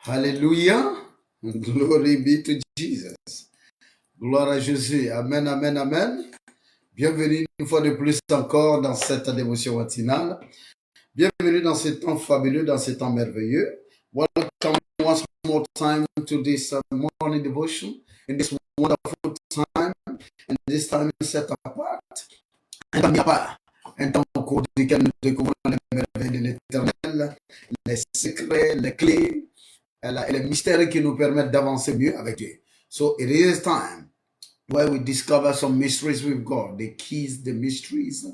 Alléluia. Glory be to Jesus. Gloire à Jésus. Amen, amen, amen. Bienvenue une fois de plus encore dans cette dévotion matinale. Bienvenue dans ce temps fabuleux, dans ce temps merveilleux. Welcome once more time to this morning devotion, in this wonderful time, and this time set apart. Un temps au cours duquel nous découvrons les merveilles de l'Éternel, les secrets, les clés, et les mystères qui nous permettent d'avancer mieux avec Dieu. So it is time where we discover some mysteries with God, the keys, the mysteries,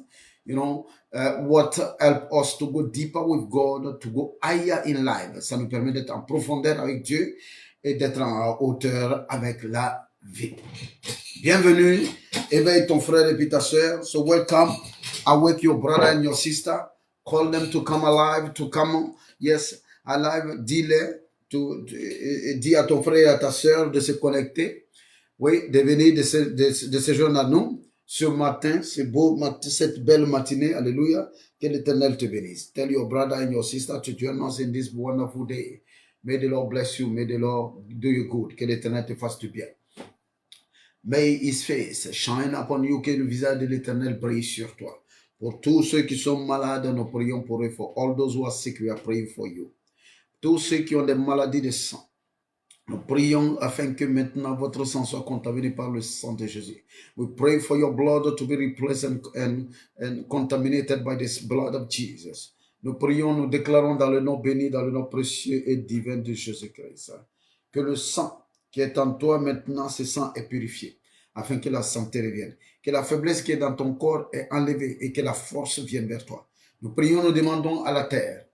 what help us to go deeper with God, to go higher in life. Ça nous permet d'être en profondeur avec Dieu et d'être en hauteur avec la vie. Bienvenue, éveille ton frère et puis ta soeur. So welcome, awake your brother and your sister. Call them to come alive, to come, yes, alive, dis-le. Dis à ton frère et à ta soeur de se connecter, oui, de venir de ce jour à nous, ce matin, cette belle matinée, alléluia, que l'Éternel te bénisse. Tell your brother and your sister to join us in this wonderful day. May the Lord bless you, may the Lord do you good, que l'Éternel te fasse du bien. May his face shine upon you, que le visage de l'Éternel brille sur toi. Pour tous ceux qui sont malades, nous prions pour eux. For all those who are sick, we are praying for you. Tous ceux qui ont des maladies de sang, nous prions afin que maintenant votre sang soit contaminé par le sang de Jésus. We pray for your blood to be replaced and contaminated by this blood of Jesus. Nous prions, nous déclarons dans le nom béni, dans le nom précieux et divin de Jésus-Christ, que le sang qui est en toi maintenant, ce sang est purifié, afin que la santé revienne, que la faiblesse qui est dans ton corps est enlevée et que la force vienne vers toi. Nous prions, nous demandons à la terre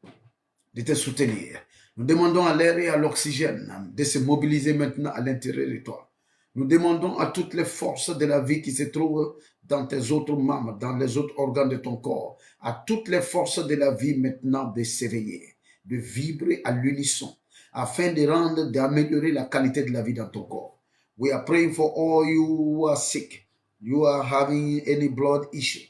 de te soutenir. Nous demandons à l'air et à l'oxygène de se mobiliser maintenant à l'intérieur de toi. Nous demandons à toutes les forces de la vie qui se trouvent dans tes autres membres, dans les autres organes de ton corps, à toutes les forces de la vie maintenant de s'éveiller, de vibrer à l'unisson, afin d'améliorer la qualité de la vie dans ton corps. We are praying for all you who are sick. You are having any blood issue.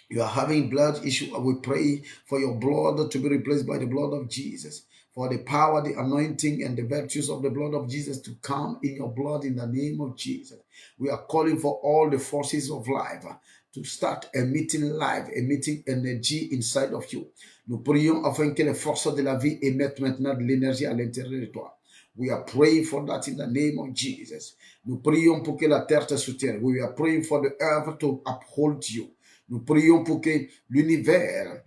You are having blood issue. We pray for your blood to be replaced by the blood of Jesus. For the power, the anointing, and the virtues of the blood of Jesus to come in your blood in the name of Jesus. We are calling for all the forces of life to start emitting life, emitting energy inside of you. Nous prions afin que les forces de la vie émettent maintenant de l'énergie à l'intérieur de toi. We are praying for that in the name of Jesus. Nous prions pour que la terre te soutienne. We are praying for the earth to uphold you. Nous prions pour que l'univers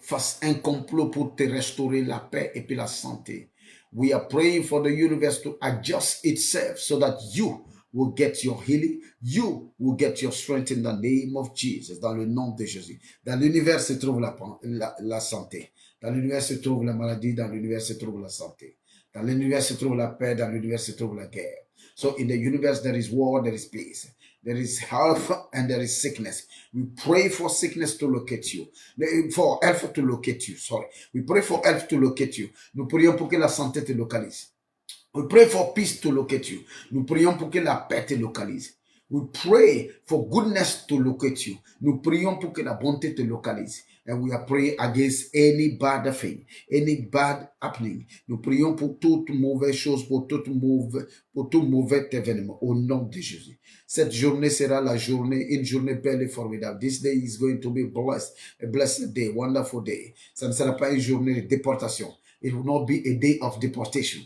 fasse un complot pour te restaurer la paix et puis la santé. We are praying for the universe to adjust itself so that you will get your healing, you will get your strength in the name of Jesus, dans le nom de Jésus. Dans l'univers se trouve la santé. Dans l'univers se trouve la maladie, dans l'univers se trouve la santé. Dans l'univers se trouve la paix, dans l'univers se trouve la guerre. So in the universe there is war, there is peace. There is health and there is sickness. We pray for sickness to locate you. For health to locate you, sorry. We pray for health to locate you. Nous prions pour que la santé te localise. We pray for peace to locate you. Nous prions pour que la paix te localise. We pray for goodness to locate you. Nous prions pour que la bonté te localise. And we are praying against any bad thing, any bad happening. Nous prions pour toute mauvaise chose, pour tout mauvais événement, au nom de Jésus. Cette journée sera une journée belle et formidable. This day is going to be blessed, a blessed day, wonderful day. Ça ne sera pas une journée de déportation. It will not be a day of deportation.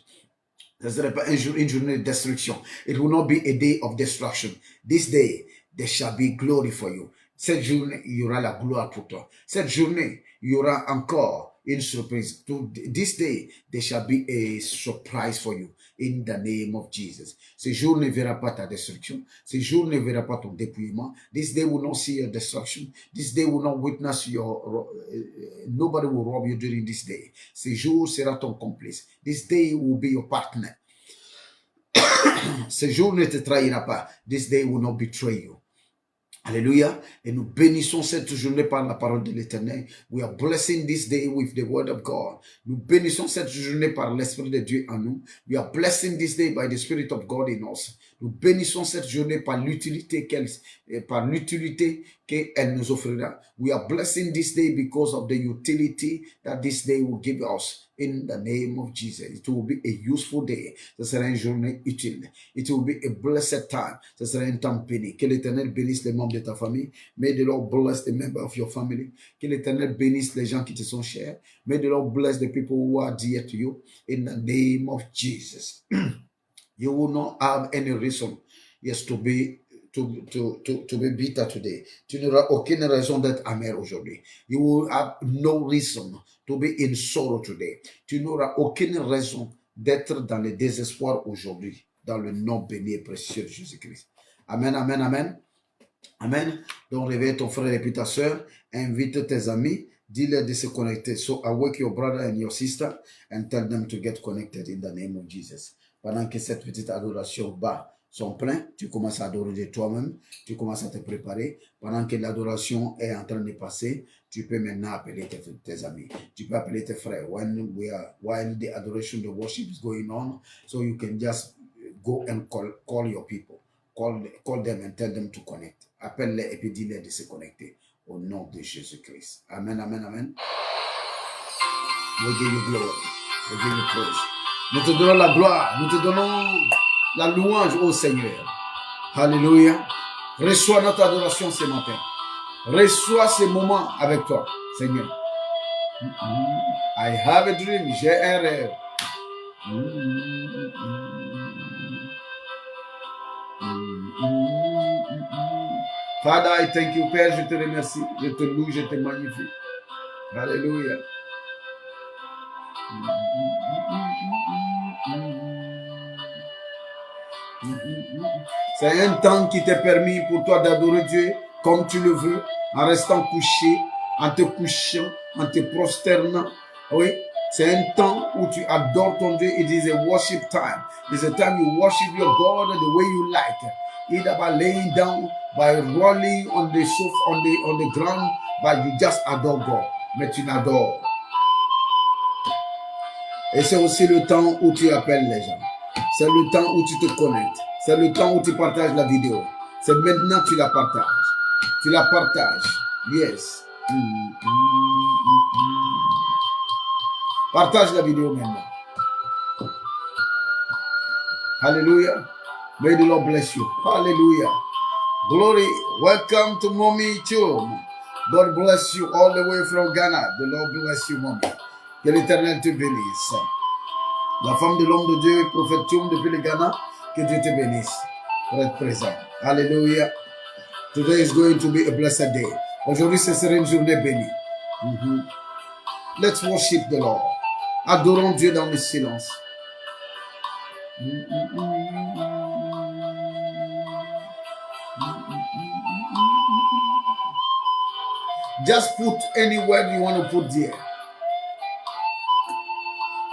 Ce ne sera pas une journée de destruction. It will not be a day of destruction. This day, there shall be glory for you. Cette journée, il y aura la gloire pour toi. Cette journée, il y aura encore une surprise. This day, there shall be a surprise for you in the name of Jesus. Ce jour ne verra pas ta destruction. Ce jour ne verra pas ton dépouillement. This day will not see your destruction. This day will not witness nobody will rob you during this day. Ce jour sera ton complice. This day will be your partner. Ce jour ne te trahira pas. This day will not betray you. Alléluia. Et nous bénissons cette journée par la parole de l'Éternel. We are blessing this day with the word of God. Nous bénissons cette journée par l'Esprit de Dieu en nous. We are blessing this day by the Spirit of God in us. Nous bénissons cette journée par l'utilité qu'elle nous offrira. We are blessing this day because of the utility that this day will give us. In the name of Jesus, it will be a useful day. Ce sera une journée utile. It will be a blessed time. Ce sera un temps béni. Que l'Éternel bénisse les membres de ta famille. May the Lord bless the members of your family. Que l'Éternel bénisse les gens qui te sont chers. May the Lord bless the people who are dear to you. In the name of Jesus. You will not have any reason, yes, to be bitter today. Tu n'auras aucune raison d'être amer aujourd'hui. You will have no reason to be in sorrow today. Tu n'auras aucune raison d'être dans le désespoir aujourd'hui, dans le nom béni et précieux de Jésus-Christ. Amen, amen, amen. Amen. Donc réveille ton frère et puis ta soeur, invite tes amis, dis-leur de se connecter. So awake your brother and your sister and tell them to get connected in the name of Jesus. Pendant que cette petite adoration bat son plein, tu commences à adorer toi-même, tu commences à te préparer. Pendant que l'adoration est en train de passer, tu peux maintenant appeler tes amis. Tu peux appeler tes frères. While the adoration, the worship is going on, so you can just go and call your people. Call them and tell them to connect. Appelle-les et puis dis-les de se connecter au nom de Jésus-Christ. Amen, amen, amen. We give you glory. We give you praise. Nous te donnons la gloire. Nous te donnons la louange au Seigneur. Alléluia. Reçois notre adoration ce matin. Reçois ces moments avec toi, Seigneur. I have a dream. J'ai un rêve. Father, I thank you, Père, je te remercie, je te loue, je te magnifie. Alléluia. C'est un temps qui t'est permis pour toi d'adorer Dieu comme tu le veux, en restant couché, en te couchant, en te prosternant. Oui, c'est un temps où tu adores ton Dieu. It is a worship time. It's a time you worship your God the way you like. Either by laying down, by rolling on the sofa, on the ground, but you just adore God. Mais tu l'adores. Et c'est aussi le temps où tu appelles les gens. C'est le temps où tu te connectes. C'est le temps où tu partages la vidéo. C'est maintenant que tu la partages. Tu la partages. Yes. Partage la vidéo maintenant. Hallelujah. May the Lord bless you. Hallelujah. Glory. Welcome to Mommy Chum. God bless you all the way from Ghana. The Lord bless you, Mommy. Que l'Éternel te bénisse. La femme de l'homme de Dieu, prophète Chum depuis le Ghana, que Dieu te bénisse pour être présent. Hallelujah. Today is going to be a blessed day. Aujourd'hui, ce sera une journée bénie. Let's worship the Lord. Adorons Dieu dans le silence. Just put any word you want to put there.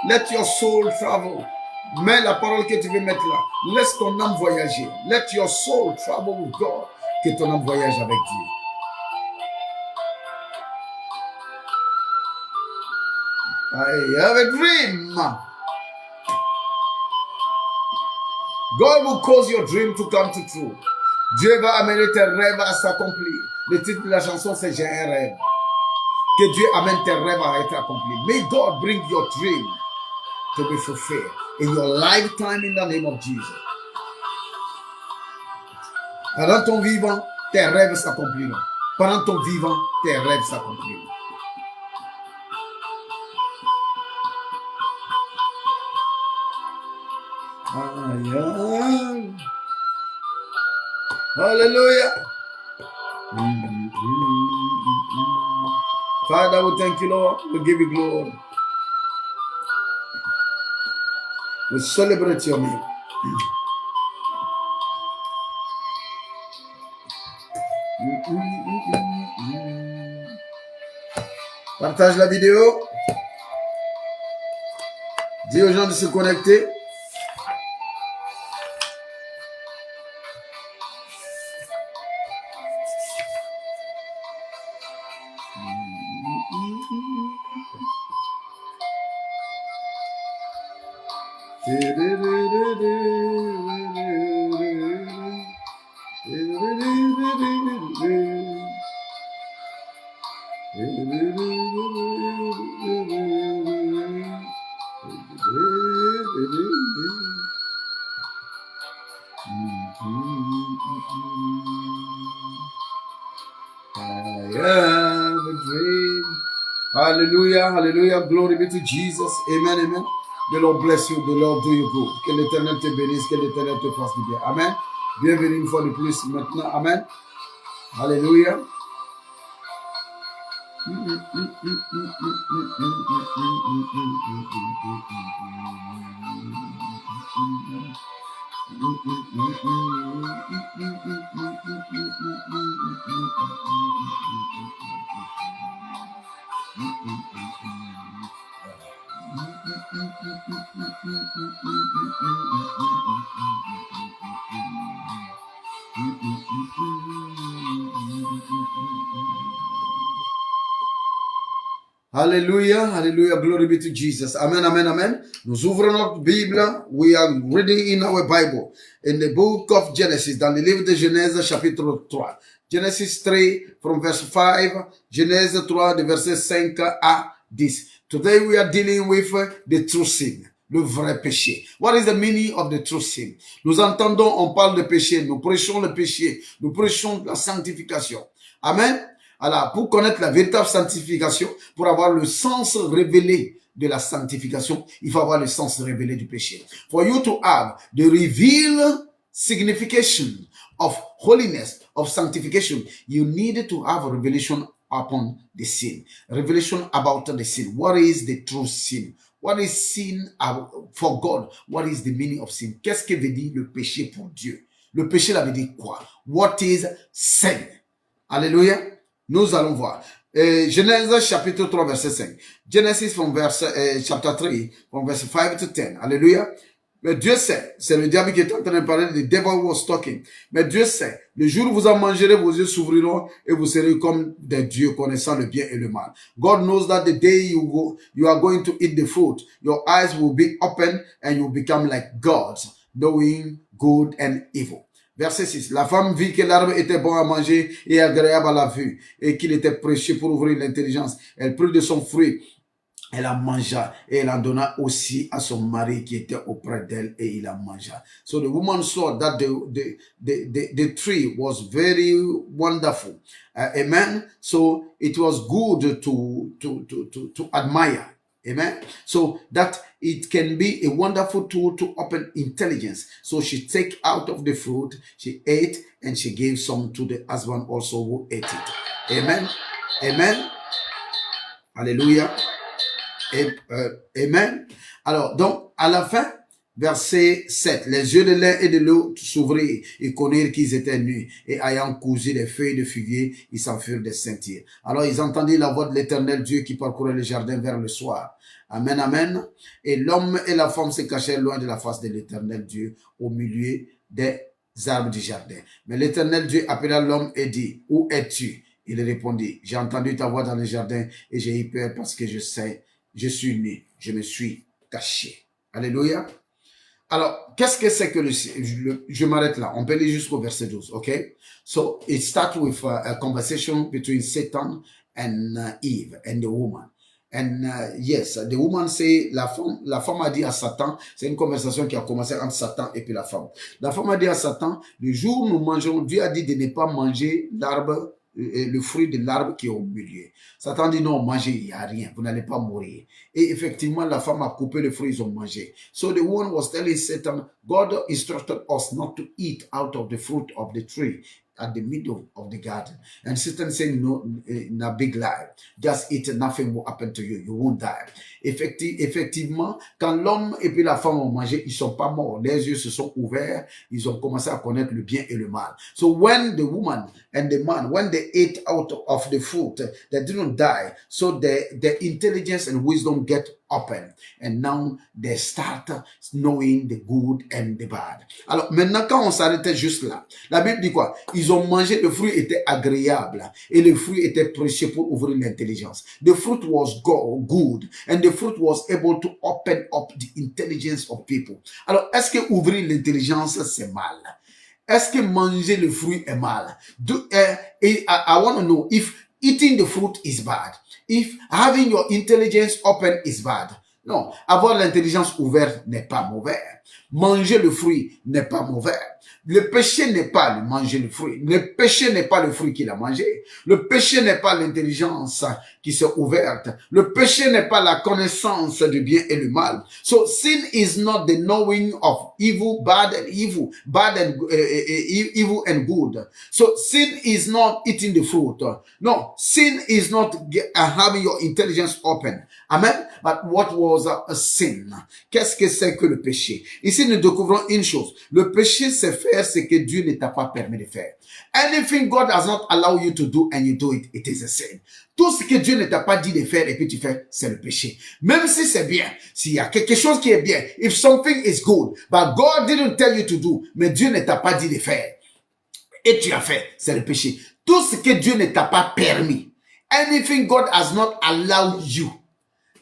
Let your soul travel. Mets la parole que tu veux mettre là. Laisse ton âme voyager. Let your soul travel with God. Que ton âme voyage avec Dieu. I have a dream. God will cause your dream to come to true. Dieu va amener tes rêves à s'accomplir. Le titre de la chanson, c'est J'ai un rêve. Que Dieu amène tes rêves à être accomplis. May God bring your dream to be fulfilled in your lifetime in the name of Jesus. Pendant ton vivant, tes rêves s'accompliront. Pendant ton vivant, tes rêves s'accompliront. Hallelujah. Father, we thank you, Lord. We give you glory. We celebrate your name. Partage la vidéo. Dis aux gens de se connecter. Hallelujah, hallelujah. Glory be to Jesus. Amen, amen. The Lord bless you, the Lord do you good. Que l'Éternel te bénisse, que l'Éternel te fasse du bien. Amen. Bienvenue une fois de plus maintenant. Amen. Hallelujah. Hallelujah, hallelujah, glory be to Jesus. Amen, amen, amen. Nous ouvrons notre Bible. We are reading in our Bible, in the book of Genesis, dans le livre de Genèse, chapitre 3. Genesis 3, from verse 5, Genèse 3, de verset 5 à 10. Today we are dealing with the true sin, le vrai péché. What is the meaning of the true sin? Nous entendons, on parle de péché, nous prêchons le péché, nous prêchons la sanctification. Amen. Alors, pour connaître la véritable sanctification, pour avoir le sens révélé de la sanctification, il faut avoir le sens révélé du péché. For you to have the revealed signification of holiness, of sanctification, you need to have a revelation upon the sin. Revelation about the sin. What is the true sin? What is sin for God? What is the meaning of sin? Qu'est-ce que veut dire le péché pour Dieu? Le péché, là veut dire quoi? What is sin? Alléluia. Nous allons voir. Genèse chapitre 3 verset 5. Genesis from verse chapter 3 from verse 5 to 10. Alléluia. Mais Dieu sait, c'est le diable qui est en train de parler, the devil was talking. Mais Dieu sait, le jour où vous en mangerez, vos yeux s'ouvriront et vous serez comme des dieux connaissant le bien et le mal. God knows that the day you are going to eat the fruit, your eyes will be open and you become like gods, knowing good and evil. Verset 6. La femme vit que l'arbre était bon à manger et agréable à la vue et qu'il était précieux pour ouvrir l'intelligence. Elle prit de son fruit, elle en mangea et elle en donna aussi à son mari qui était auprès d'elle et il en mangea. So the woman saw that the tree was very wonderful. Amen. So it was good to admire. Amen. So that it can be a wonderful tool to open intelligence. So she take out of the fruit, she ate, and she gave some to the husband also who ate it. Amen. Amen. Alléluia. Amen. Alors, donc, à la fin, verset 7, les yeux de l'un et de l'autre s'ouvrirent et connurent qu'ils étaient nus, et ayant cousu des feuilles de figuier, ils s'en furent des ceinture. Alors, ils entendirent la voix de l'Éternel Dieu qui parcourait le jardin vers le soir. Amen, amen. Et l'homme et la femme se cachèrent loin de la face de l'Éternel Dieu, au milieu des arbres du jardin. Mais l'Éternel Dieu appela l'homme et dit, où es-tu? Il répondit, j'ai entendu ta voix dans le jardin et j'ai eu peur parce que je suis nu, je me suis caché. Alléluia. Alors, qu'est-ce que c'est que je m'arrête là. On peut aller jusqu'au verset 12, ok? So, it starts with a conversation between Satan and Eve and the woman. And yes, the woman say, la femme a dit à Satan, c'est une conversation qui a commencé entre Satan et puis la femme. La femme a dit à Satan, le jour où nous mangerons, Dieu a dit de ne pas manger l'arbre, le fruit de l'arbre qui est au milieu. Satan dit non, mangez, il n'y a rien, vous n'allez pas mourir. Et effectivement, la femme a coupé le fruit, ils ont mangé. So the woman was telling Satan, God instructed us not to eat out of the fruit of the tree at the middle of the garden. And Satan said, no, in a big lie, just eat, nothing will happen to you, you won't die. Effectivement, quand l'homme et puis la femme ont mangé, ils sont pas morts, les yeux se sont ouverts, ils ont commencé à connaître le bien et le mal. So when the woman and the man, when they ate out of the fruit, they didn't die. So their intelligence and wisdom get open. And now they start knowing the good and the bad. Alors maintenant, quand on s'arrêtait juste là, la Bible dit quoi? Ils ont mangé, le fruit était agréable et le fruit était précieux pour ouvrir l'intelligence. The fruit was good and the fruit was able to open up the intelligence of people. Alors, est-ce que ouvrir l'intelligence, c'est mal? Est-ce que manger le fruit est mal? I want to know if eating the fruit is bad. If having your intelligence open is bad. Non, avoir l'intelligence ouverte n'est pas mauvais. Manger le fruit n'est pas mauvais. Le péché n'est pas de manger le fruit. Le péché n'est pas le fruit qu'il a mangé. Le péché n'est pas l'intelligence qui s'est ouverte. Le péché n'est pas la connaissance du bien et du mal. So sin is not the knowing of evil, bad and evil, evil and good. So sin is not eating the fruit. No, sin is not having your intelligence open. Amen. But what was a sin? Qu'est-ce que c'est que le péché? Ici, nous découvrons une chose. Le péché, c'est faire ce que Dieu ne t'a pas permis de faire. Anything God has not allowed you to do and you do it, it is a sin. Tout ce que Dieu ne t'a pas dit de faire et puis tu fais, c'est le péché. Même si c'est bien, s'il y a quelque chose qui est bien, if something is good, but God didn't tell you to do, mais Dieu ne t'a pas dit de faire, et tu as fait, c'est le péché. Tout ce que Dieu ne t'a pas permis, anything God has not allowed you,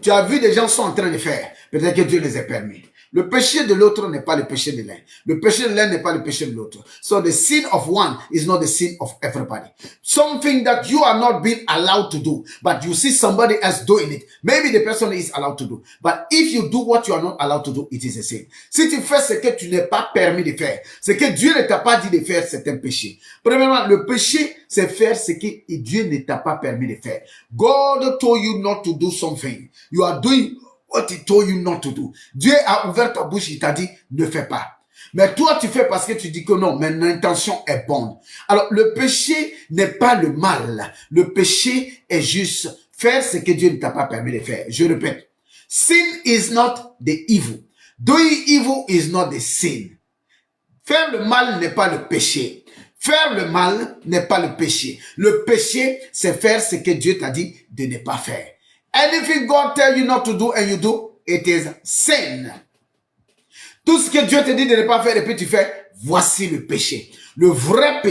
tu as vu des gens sont en train de faire, peut-être que Dieu les a permis. Le péché de l'autre n'est pas le péché de l'un. Le péché de l'un n'est pas le péché de l'autre. So the sin of one is not the sin of everybody. Something that you are not being allowed to do, but you see somebody else doing it. Maybe the person is allowed to do. But if you do what you are not allowed to do, it is a sin. Si tu fais ce que tu n'es pas permis de faire, ce que Dieu ne t'a pas dit de faire, c'est un péché. Premièrement, le péché, c'est faire ce que Dieu ne t'a pas permis de faire. God told you not to do something. You are doing what he told you not to do. Dieu a ouvert ta bouche, il t'a dit, ne fais pas. Mais toi, tu fais parce que tu dis que non, mais l'intention est bonne. Alors, le péché n'est pas le mal. Le péché est juste faire ce que Dieu ne t'a pas permis de faire. Je répète. Sin is not the evil. Doing evil is not the sin. Faire le mal n'est pas le péché. Faire le mal n'est pas le péché. Le péché, c'est faire ce que Dieu t'a dit de ne pas faire. Anything God tell you not to do and you do, it is sin. Tout ce que Dieu te dit de ne pas faire et puis tu fais, voici le péché. Le vrai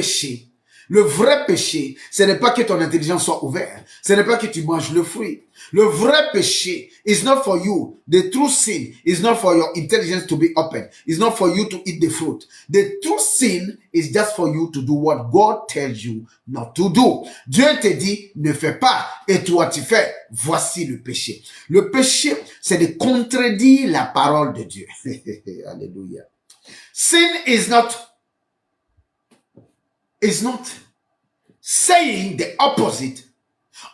péché, ce n'est pas que ton intelligence soit ouverte. Ce n'est pas que tu manges le fruit. Le vrai péché is not for you. The true sin is not for your intelligence to be open. It's not for you to eat the fruit. The true sin is just for you to do what God tells you not to do. Dieu te dit, ne fais pas. Et toi, tu fais. Voici le péché. Le péché, c'est de contredire la parole de Dieu. Alléluia. Sin is not saying the opposite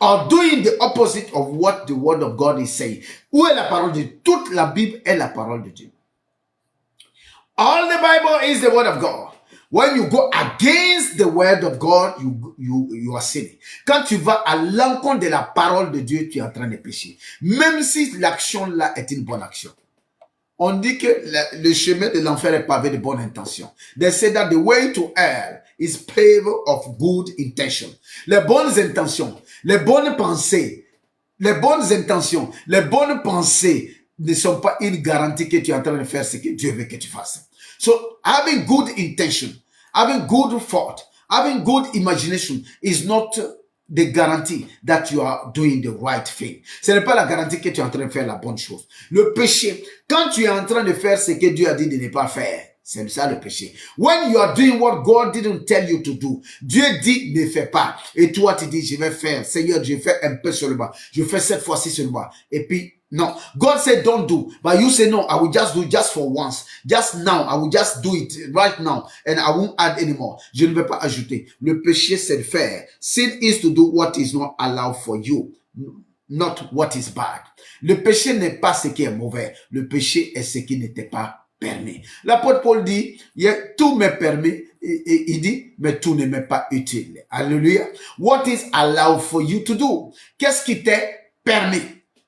or doing the opposite of what the word of God is saying. Où est la parole de Dieu? Toute la Bible est la parole de Dieu. All the Bible is the word of God. When you go against the word of God, you are sinning. Quand tu vas à l'encontre de la parole de Dieu, tu es en train de pécher. Même si l'action là est une bonne action. On dit que le chemin de l'enfer est pavé de bonnes intentions. They say that the way to hell is paved of good intention. Les bonnes intentions, les bonnes pensées, les bonnes intentions, les bonnes pensées ne sont pas une garantie que tu es en train de faire ce que Dieu veut que tu fasses. So having good intention, having good thought, having good imagination is not the guarantee that you are doing the right thing. Ce n'est pas la garantie que tu es en train de faire la bonne chose. Le péché, quand tu es en train de faire ce que Dieu a dit de ne pas faire, c'est ça le péché. When you are doing what God didn't tell you to do, Dieu dit ne fais pas. Et toi tu dis je vais faire. Seigneur, je fais un peu seulement. Je fais cette fois-ci seulement. Et puis no, God said don't do, but you say no, I will just do just for once. Just now, I will just do it right now and I won't add anymore. Je ne vais pas ajouter. Le péché c'est de faire. Sin is to do what is not allowed for you, not what is bad. Le péché n'est pas ce qui est mauvais. Le péché est ce qui n'était pas permis. L'apôtre Paul dit, tout m'est permis, et il dit, mais tout ne m'est pas utile. Alléluia. What is allowed for you to do? Qu'est-ce qui t'est permis?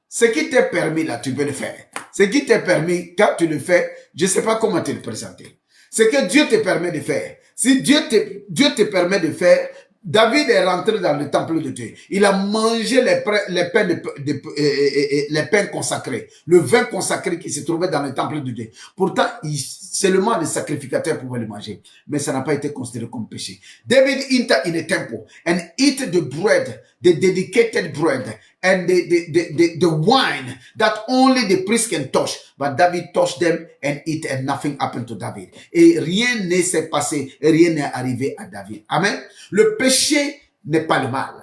Ce qui t'est permis là, tu peux le faire. Ce qui t'est permis, quand tu le fais, je ne sais pas comment te le présenter. Ce que Dieu te permet de faire. Si Dieu te permet de faire, David est rentré dans le temple de Dieu. Il a mangé les pains consacrés, le vin consacré qui se trouvait dans le temple de Dieu. Pourtant, seulement les sacrificateurs pouvaient le manger, mais ça n'a pas été considéré comme péché. David entered in a temple and ate the bread, the dedicated bread, and the wine that only the priest can touch. But David touched them and ate, and nothing happened to David. Et rien ne s'est passé, et rien n'est arrivé à David. Amen. Le péché n'est pas le mal.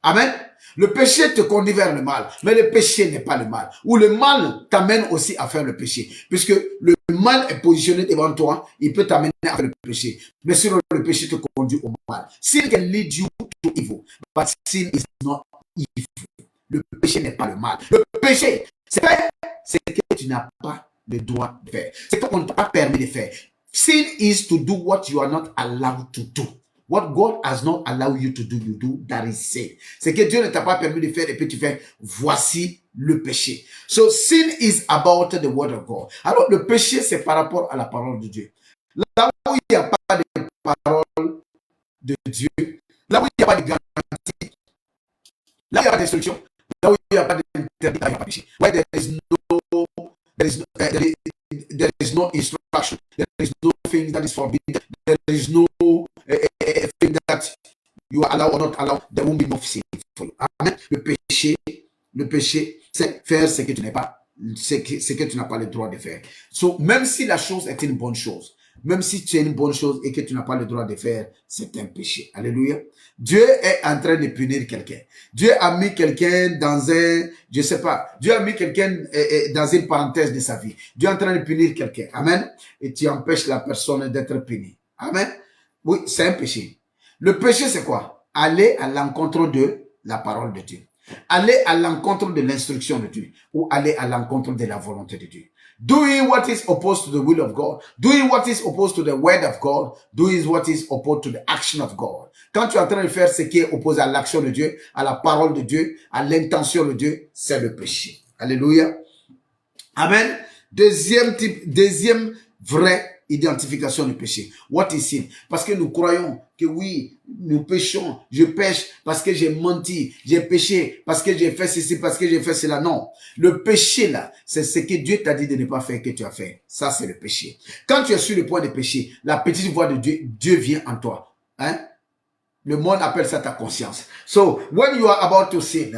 Amen. Le péché te conduit vers le mal, mais le péché n'est pas le mal. Ou le mal t'amène aussi à faire le péché. Puisque le mal est positionné devant toi, il peut t'amener à faire le péché. Mais sinon, le péché te conduit au mal. Sin can lead you to evil, but sin is not evil. Le péché n'est pas le mal. Le péché, c'est faire ce que tu n'as pas le droit de faire. C'est ce qu'on ne t'a pas permis de faire. Sin is to do what you are not allowed to do. What God has not allowed you to do, you do, that is sin. C'est que Dieu ne t'a pas permis de faire et puis tu fais, voici le péché. So sin is about the word of God. Alors le péché, c'est par rapport à la parole de Dieu. Là où il n'y a pas de parole de Dieu, là où il n'y a pas de garantie, là où il n'y a pas d'instruction, là où il n'y a pas d'interdit, là où il n'y a pas de péché. Where there is no instruction, there is no thing that is forbidden, there is no thing that you are allowed or not allowed, there won't be no sin for you. Amen. Le péché, c'est faire ce que tu n'es pas, ce que tu n'as pas le droit de faire. So, même si la chose est une bonne chose, même si tu es une bonne chose et que tu n'as pas le droit de faire, c'est un péché. Alléluia. Dieu est en train de punir quelqu'un. Dieu a mis quelqu'un dans un, je sais pas, Dieu a mis quelqu'un dans une parenthèse de sa vie. Dieu est en train de punir quelqu'un. Amen. Et tu empêches la personne d'être punie. Amen. Oui, c'est un péché. Le péché, c'est quoi? Aller à l'encontre de la parole de Dieu. Aller à l'encontre de l'instruction de Dieu. Ou aller à l'encontre de la volonté de Dieu. Doing what is opposed to the will of God. Doing what is opposed to the word of God. Doing what is opposed to the action of God. Quand tu es en train de faire ce qui est opposé à l'action de Dieu, à la parole de Dieu, à l'intention de Dieu, c'est le péché. Alléluia. Amen. Deuxième vraie identification du péché. What is sin? Parce que nous croyons que oui, nous péchons. Je pêche parce que j'ai menti. J'ai péché parce que j'ai fait ceci, parce que j'ai fait cela. Non. Le péché là, c'est ce que Dieu t'a dit de ne pas faire que tu as fait. Ça, c'est le péché. Quand tu es sur le point de pécher, la petite voix de Dieu, Dieu vient en toi. Hein? Le monde appelle ça ta conscience. So, when you are about to sin,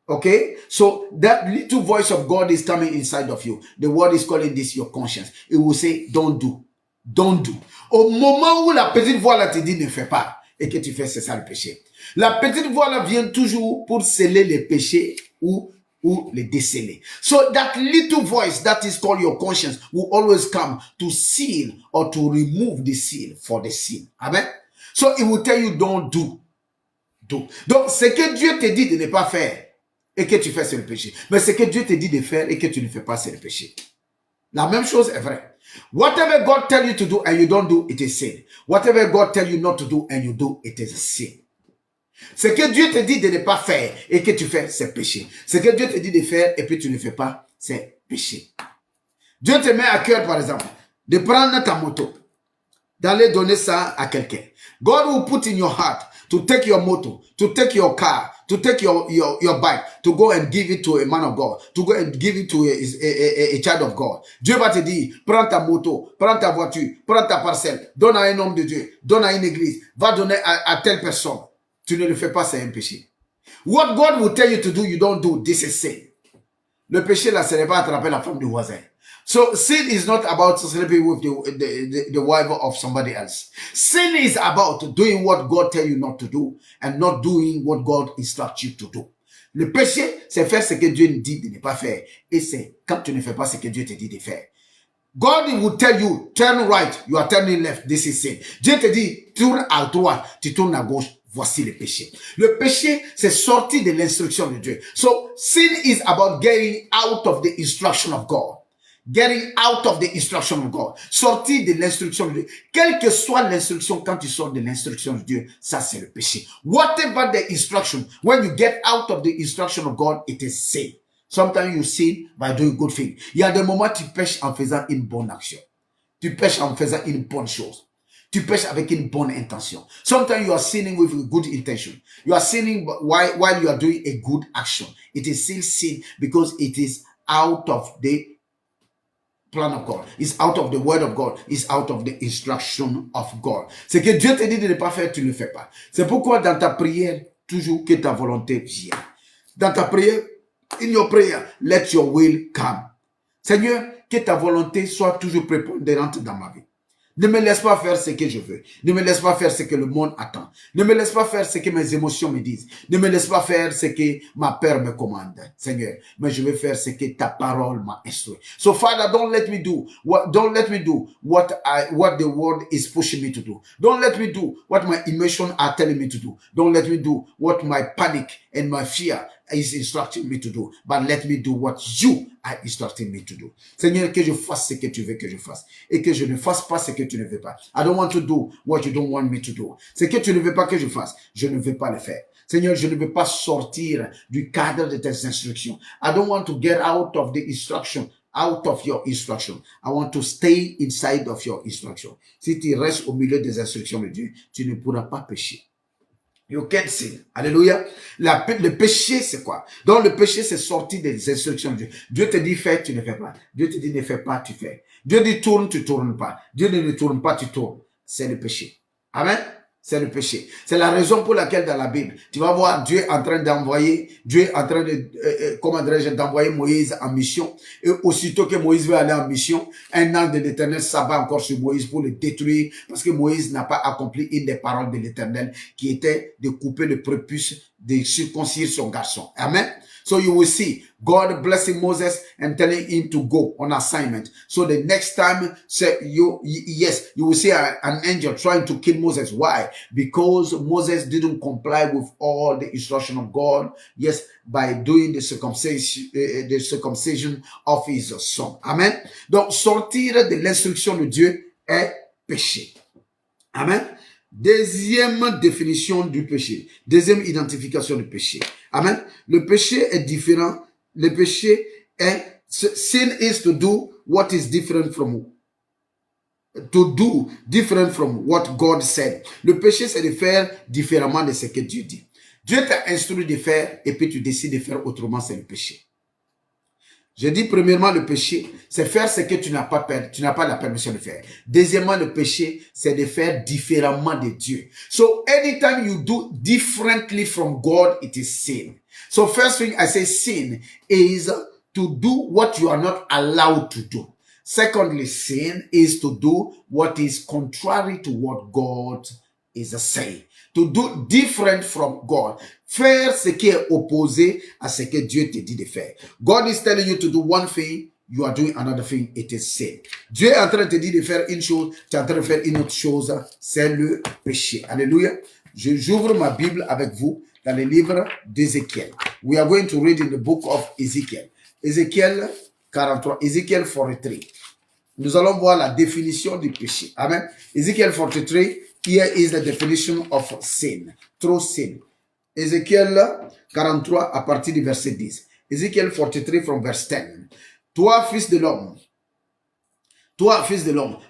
okay, so that little voice of God is coming inside of you. The word is calling this your conscience. It will say, don't do. Don't do. Au moment où la petite voix là te dit ne fais pas et que tu fais, c'est ça le péché. La petite voix là vient toujours pour sceller les péchés ou les déceler. So that little voice that is called your conscience will always come to seal or to remove the seal for the sin. Amen. So it will tell you don't do. Do. Donc ce que Dieu te dit de ne pas faire et que tu fais, c'est le péché. Mais ce que Dieu te dit de faire et que tu ne fais pas, c'est le péché. La même chose est vraie. Whatever God tell you to do and you don't do, it is sin. Whatever God tell you not to do and you do, it is sin. Ce que Dieu te dit de ne pas faire et que tu fais, c'est péché. Ce que Dieu te dit de faire et puis tu ne fais pas, c'est péché. Dieu te met à cœur, par exemple, de prendre ta moto, d'aller donner ça à quelqu'un. God will put in your heart to take your motor, to take your car, to take your bike, to go and give it to a man of God, to go and give it to a child of God. Dieu va te dire, prends ta moto, prends ta voiture, prends ta parcelle, donne à un homme de Dieu, donne à une église, va donner à telle personne. Tu ne le fais pas, c'est un péché. What God will tell you to do, you don't do, this is sin. Le péché là, ce n'est pas attraper la femme du voisin. So sin is not about sleeping with the wife of somebody else. Sin is about doing what God tell you not to do and not doing what God instructs you to do. Le péché, c'est faire ce que Dieu dit de ne pas faire. Et c'est quand tu ne fais pas ce que Dieu te dit de faire. God will tell you, turn right, you are turning left, this is sin. Dieu te dit, tourne à droite, tu tournes à gauche. Voici le péché. Le péché, c'est sorti de l'instruction de Dieu. So, sin is about getting out of the instruction of God. Getting out of the instruction of God. Sortir de l'instruction de Dieu. Quelle que soit l'instruction, quand tu sors de l'instruction de Dieu, ça c'est le péché. Whatever the instruction, when you get out of the instruction of God, it is sin. Sometimes you sin by doing good things. Il y a des moments où tu pêches en faisant une bonne action. Tu pêches en faisant une bonne chose. Tu pêches avec une bonne intention. Sometimes you are sinning with a good intention. You are sinning while you are doing a good action. It is still sin because it is out of the plan of God. It's out of the word of God. It's out of the instruction of God. Ce que Dieu te dit de ne pas faire, tu ne le fais pas. C'est pourquoi dans ta prière, toujours que ta volonté vienne. Dans ta prière, in your prayer, let your will come. Seigneur, que ta volonté soit toujours prépondérante dans ma vie. Ne me laisse pas faire ce que je veux. Ne me laisse pas faire ce que le monde attend. Ne me laisse pas faire ce que mes émotions me disent. Ne me laisse pas faire ce que ma peur me commande, Seigneur. Mais je vais faire ce que ta parole m'a instruit. So Father, don't let me do what the world is pushing me to do. Don't let me do what my emotions are telling me to do. Don't let me do what my panic and my fear is instructing me to do. But let me do what you are instructing me to do. Seigneur, que je fasse ce que tu veux que je fasse. Et que je ne fasse pas ce que tu ne veux pas. I don't want to do what you don't want me to do. Ce que tu ne veux pas que je fasse, je ne veux pas le faire. Seigneur, je ne veux pas sortir du cadre de tes instructions. I don't want to get out of the instruction. Out of your instruction. I want to stay inside of your instruction. Si tu restes au milieu des instructions de Dieu, tu ne pourras pas pécher. You can't sin. Alléluia. Le péché, c'est quoi? Donc, le péché, c'est sortir des instructions de Dieu. Dieu te dit fais, tu ne fais pas. Dieu te dit ne fais pas, tu fais. Dieu dit tourne, tu tournes pas. Dieu ne tourne pas, tu tournes. C'est le péché. Amen. C'est le péché. C'est la raison pour laquelle dans la Bible, tu vas voir Dieu en train d'envoyer, d'envoyer Moïse en mission. Et aussitôt que Moïse veut aller en mission, un ange de l'Éternel s'abat encore sur Moïse pour le détruire parce que Moïse n'a pas accompli une des paroles de l'Éternel qui était de couper le prépuce, de circoncire son garçon. Amen. So you will see God blessing Moses and telling him to go on assignment. So the next time, you will see an angel trying to kill Moses. Why? Because Moses didn't comply with all the instruction of God. Yes, by doing the circumcision of his son. Amen. Donc, sortir de l'instruction de Dieu est péché. Amen. Deuxième définition du péché. Deuxième identification du péché. Amen. Le péché est différent. Le péché est, sin is to do what is different from, what God said. Le péché, c'est de faire différemment de ce que Dieu dit. Dieu t'a instruit de faire et puis tu décides de faire autrement, c'est le péché. Je dis premièrement, le péché, c'est faire ce que tu n'as pas la permission de faire. Deuxièmement, le péché, c'est de faire différemment de Dieu. So, anytime you do differently from God, it is sin. So, first thing I say sin is to do what you are not allowed to do. Secondly, sin is to do what is contrary to what God is saying. To do different from God. Faire ce qui est opposé à ce que Dieu te dit de faire. God is telling you to do one thing, you are doing another thing, it is sin. Dieu est en train de te dire de faire une chose, tu es en train de faire une autre chose, c'est le péché. Alléluia. J'ouvre ma Bible avec vous dans le livre d'Ézéchiel. We are going to read in the book of Ezekiel. Ézéchiel 43, Ezekiel 43. Nous allons voir la définition du péché. Amen. Ezekiel 43, here is the definition of sin. True sin. Ézéchiel 43 à partir du verset 10. Ézéchiel 43 from verse 10. Toi, fils de l'homme,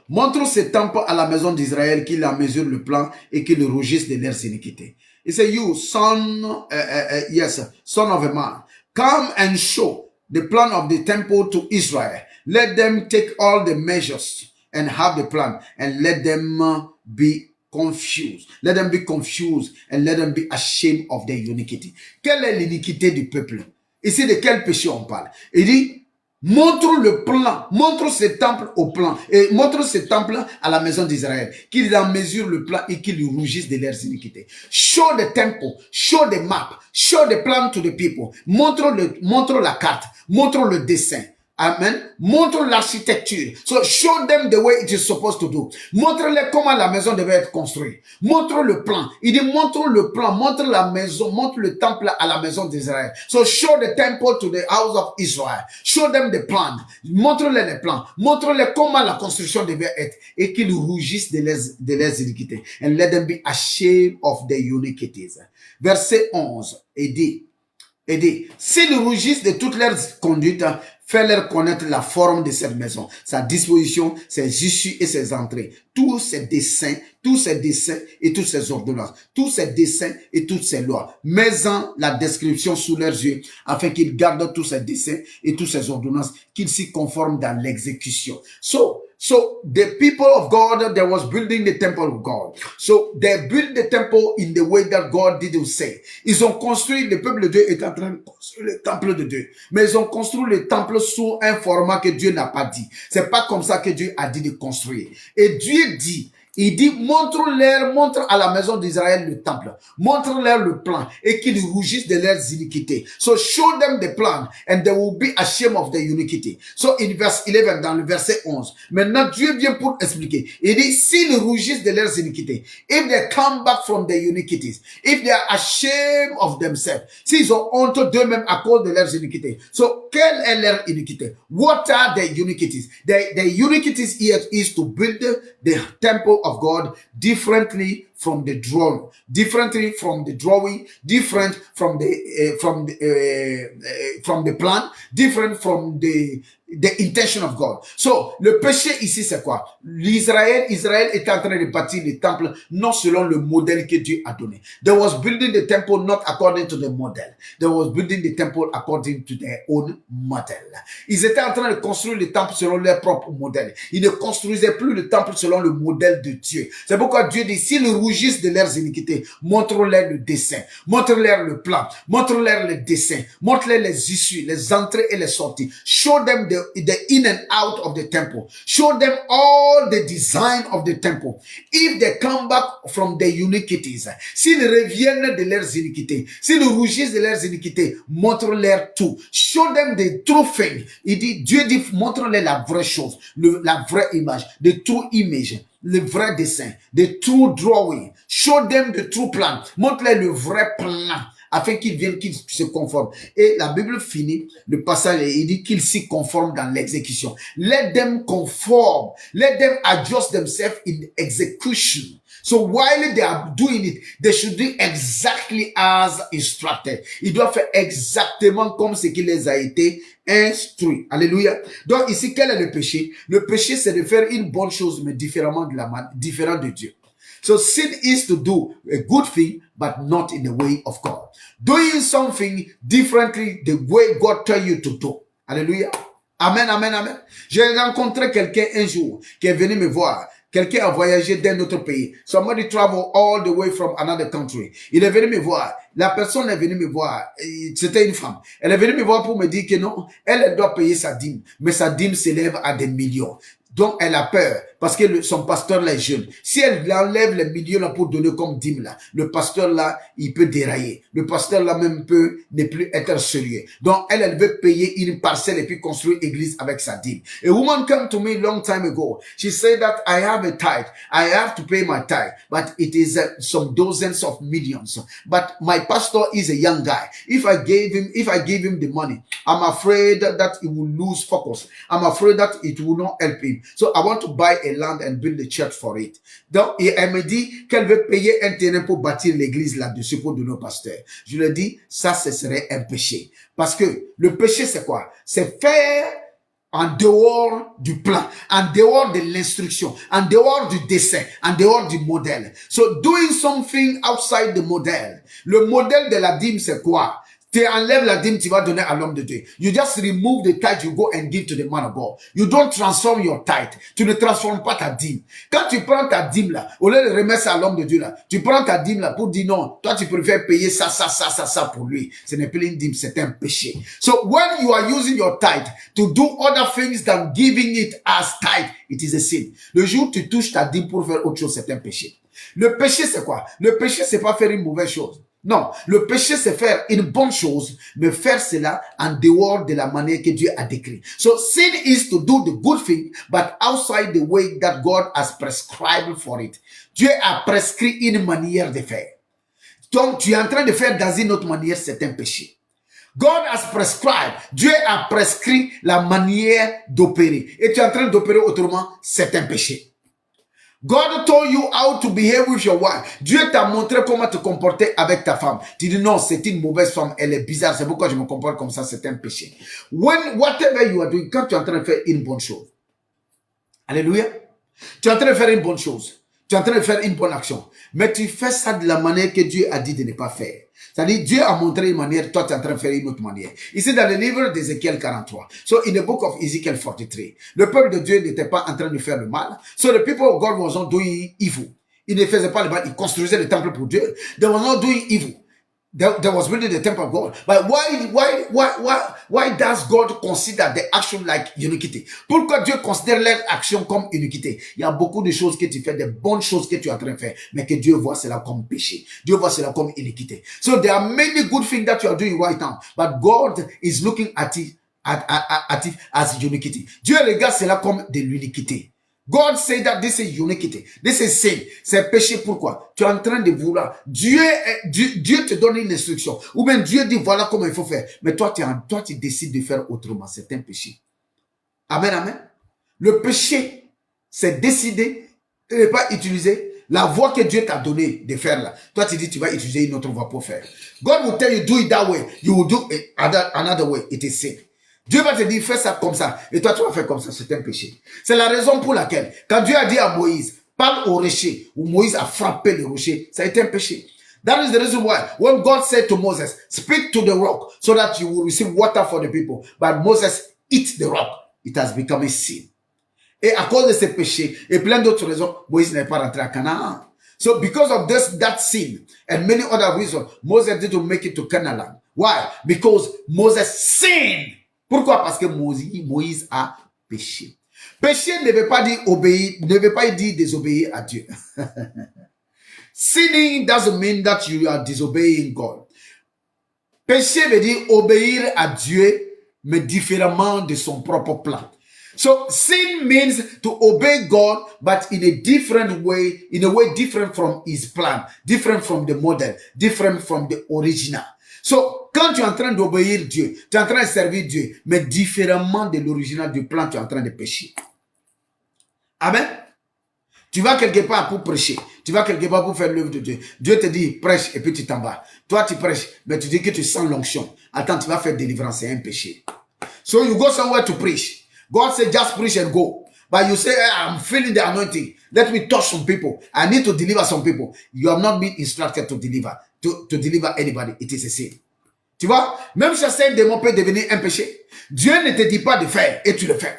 montre ce temple à la maison d'Israël qu'il en mesure le plan et qu'il rougisse de leurs iniquités. He said, you son of a man, come and show the plan of the temple to Israel. Let them take all the measures and have the plan, and let them be confused. Let them be confused and let them be ashamed of their iniquity. Quelle est l'iniquité du peuple? Ici, de quel péché on parle? Il dit, montre le plan, montre ce temple au plan, et montre ce temple à la maison d'Israël, qu'ils en mesurent le plan et qu'ils rougissent de leurs iniquités. Show the temple, show the map, show the plan to the people. Montre la carte, montre le dessin. Amen. Montre l'architecture. So show them the way it is supposed to do. Montre-les comment la maison devait être construite. Montre le plan. Il dit montre le plan, montre la maison, montre le temple à la maison d'Israël. So show the temple to the house of Israel. Show them the plan. Montre-les les plans. Montre-les comment la construction devait être et qu'ils rougissent de leurs iniquités. And let them be ashamed of their iniquities. Verset 11. Et dit, s'ils rougissent de toutes leurs conduites, fais-leur connaître la forme de cette maison, sa disposition, ses issues et ses entrées, tous ses desseins, tous ses desseins et toutes ses ordonnances, tous ses desseins et toutes ses lois. Mets-en la description sous leurs yeux, afin qu'ils gardent tous ses desseins et toutes ses ordonnances, qu'ils s'y conforment dans l'exécution. So the people of God, they was building the temple of God. So they built the temple in the way that God didn't say. Ils ont construit, le peuple de Dieu est en train de construire le temple de Dieu. Mais ils ont construit le temple sous un format que Dieu n'a pas dit. C'est pas comme ça que Dieu a dit de construire. Et Dieu dit, il dit, montre à la maison d'Israël le temple. Montre-leur le plan et qu'ils rougissent de leurs iniquités. So show them the plan and they will be ashamed of their iniquity. So in verse 11, dans le verset 11, maintenant Dieu vient pour expliquer. Il dit, s'ils rougissent de leurs iniquités, if they come back from their iniquities, if they are ashamed of themselves, s'ils ont honte d'eux-mêmes à cause de leurs iniquités. So quelle est leur iniquité? What are their iniquities? The iniquities here is to build the temple of God differently from the drawing, different from the plan, different from the intention of God. So, le péché ici, c'est quoi? Israël est en train de bâtir le temple non selon le modèle que Dieu a donné. They was building the temple not according to the model. They was building the temple according to their own model. Ils étaient en train de construire le temple selon leur propre modèle. Ils ne construisaient plus le temple selon le modèle de Dieu. C'est pourquoi Dieu dit, s'ils rougissent de leurs iniquités, montre-leur le dessein, montre-leur le plan, montre-leur le dessein, montre-leur les issues, les entrées et les sorties. Show them the in and out of the temple. Show them all the design of the temple. If they come back from their iniquities, s'ils reviennent de leurs iniquités, s'ils rougissent de leurs iniquités, montre-leur tout. Show them the true thing. Dieu dit, montre-leur la vraie chose, la vraie image, the true image, le vrai dessin, the true drawing. Show them the true plan. Montre-leur le vrai plan, afin qu'ils viennent, qu'ils se conforment. Et la Bible finit, le passage, il dit qu'ils s'y conforment dans l'exécution. Let them conform. Let them adjust themselves in execution. So while they are doing it, they should do exactly as instructed. Ils doivent faire exactement comme ce qui les a été instruit. Alléluia. Donc ici, quel est le péché? Le péché, c'est de faire une bonne chose, mais différent de Dieu. So sin is to do a good thing, but not in the way of God. Doing something differently the way God tell you to do. Alléluia. Amen, amen, amen. J'ai rencontré quelqu'un un jour qui est venu me voir. Quelqu'un a voyagé d'un autre pays. Somebody travel all the way from another country. Il est venu me voir. La personne est venue me voir. C'était une femme. Elle est venue me voir pour me dire que non, elle doit payer sa dîme. Mais sa dîme s'élève à des millions. Donc, elle a peur parce que son pasteur là est jeune. Si elle enlève les millions là pour donner comme dîme là, le pasteur là, il peut dérailler. Le pasteur là même peut ne plus être sérieux. Donc, elle veut payer une parcelle et puis construire église avec sa dîme. A woman came to me long time ago. She said that I have a tithe. I have to pay my tithe, but it is some dozens of millions. But my pastor is a young guy. If I give him the money, I'm afraid that he will lose focus. I'm afraid that it will not help him. So I want to buy a land and build a church for it. Donc, elle me dit qu'elle veut payer un terrain pour bâtir l'église là-dessus pour donner au pasteur. Je lui dis, ça, ce serait un péché. Parce que le péché, c'est quoi? C'est faire en dehors du plan, en dehors de l'instruction, en dehors du dessin, en dehors du modèle. So, doing something outside the model. Le modèle de la dîme, c'est quoi? Tu enlèves la dîme, tu vas donner à l'homme de Dieu. You just remove the tithe, you go and give to the man of God. You don't transform your tithe. Tu ne transformes pas ta dîme. Quand tu prends ta dîme là, au lieu de remettre ça à l'homme de Dieu là, tu prends ta dîme là pour dire non, toi tu préfères payer ça pour lui. Ce n'est plus une dîme, c'est un péché. So when you are using your tithe to do other things than giving it as tithe, it is a sin. Le jour où tu touches ta dîme pour faire autre chose, c'est un péché. Le péché c'est quoi? Le péché c'est pas faire une mauvaise chose. Non, le péché c'est faire une bonne chose, mais faire cela en dehors de la manière que Dieu a décrit. So sin is to do the good thing, but outside the way that God has prescribed for it. Dieu a prescrit une manière de faire. Donc tu es en train de faire dans une autre manière, c'est un péché. God has prescribed. Dieu a prescrit la manière d'opérer. Et tu es en train d'opérer autrement, c'est un péché. God told you how to behave with your wife. Dieu t'a montré comment te comporter avec ta femme. Tu dis non, c'est une mauvaise femme, elle est bizarre, c'est pourquoi je me comporte comme ça, c'est un péché. Whatever you are doing, quand tu es en train de faire une bonne chose. Alléluia. Tu es en train de faire une bonne chose. Tu es en train de faire une bonne action. Mais tu fais ça de la manière que Dieu a dit de ne pas faire. C'est-à-dire, Dieu a montré une manière, toi tu es en train de faire une autre manière. Ici, dans le livre d'Ézéchiel 43. So, in the book of Ezekiel 43, le peuple de Dieu n'était pas en train de faire le mal. So, the people of God was not doing evil. Ils ne faisaient pas le mal, ils construisaient le temple pour Dieu. They were not doing evil. There was building the temple of God. But why does God consider the action like iniquity? Pourquoi Dieu considère leur action comme iniquité? Il y a beaucoup de choses que tu fais, de bonnes choses que tu es en train de faire, mais que Dieu voit cela comme péché. Dieu voit cela comme iniquité. So there are many good things that you are doing right now, but God is looking at it, at it as iniquity. Dieu regarde cela comme de l'iniquité. God said that this is iniquity. This is sin. C'est péché. Pourquoi? Tu es en train de vouloir. Dieu te donne une instruction. Ou bien Dieu dit voilà comment il faut faire. Mais toi, tu décides de faire autrement. C'est un péché. Amen, amen. Le péché, c'est décider de ne pas utiliser la voie que Dieu t'a donnée de faire là. Toi, tu dis tu vas utiliser une autre voie pour faire. God will tell you do it that way. You will do it another way. It is sin. Dieu va te dire, fais ça comme ça. Et toi, tu vas faire comme ça. C'est un péché. C'est la raison pour laquelle, quand Dieu a dit à Moïse, parle au rocher, où Moïse a frappé le rocher, ça a été un péché. That is the reason why, when God said to Moses, speak to the rock, so that you will receive water for the people. But Moses eat the rock. It has become a sin. Et à cause de ce péché, et plein d'autres raisons, Moïse n'est pas rentré à Canaan. So because of that sin, and many other reasons, Moses didn't make it to Canaan. Why? Because Moses sinned. Pourquoi? Parce que Moïse a péché. Péché ne veut pas dire obéir, ne veut pas dire désobéir à Dieu. Sinning doesn't mean that you are disobeying God. Péché veut dire obéir à Dieu, mais différemment de son propre plan. So sin means to obey God, but in a different way, in a way different from his plan, different from the model, different from the original. So, quand tu es en train d'obéir Dieu, tu es en train de servir Dieu, mais différemment de l'original du plan, tu es en train de pécher. Amen. Tu vas quelque part pour prêcher. Tu vas quelque part pour faire l'œuvre de Dieu. Dieu te dit, prêche, et puis tu t'en vas. Toi, tu prêches, mais tu dis que tu sens l'onction. Attends, tu vas faire délivrance, c'est un péché. So, you go somewhere to preach. God said, just preach and go. But you say, I'm feeling the anointing. Let me touch some people. I need to deliver some people. You have not been instructed to deliver. To deliver anybody. It is a sin. Tu vois, même chasser un démon peut devenir un péché. Dieu ne te dit pas de faire et tu le fais.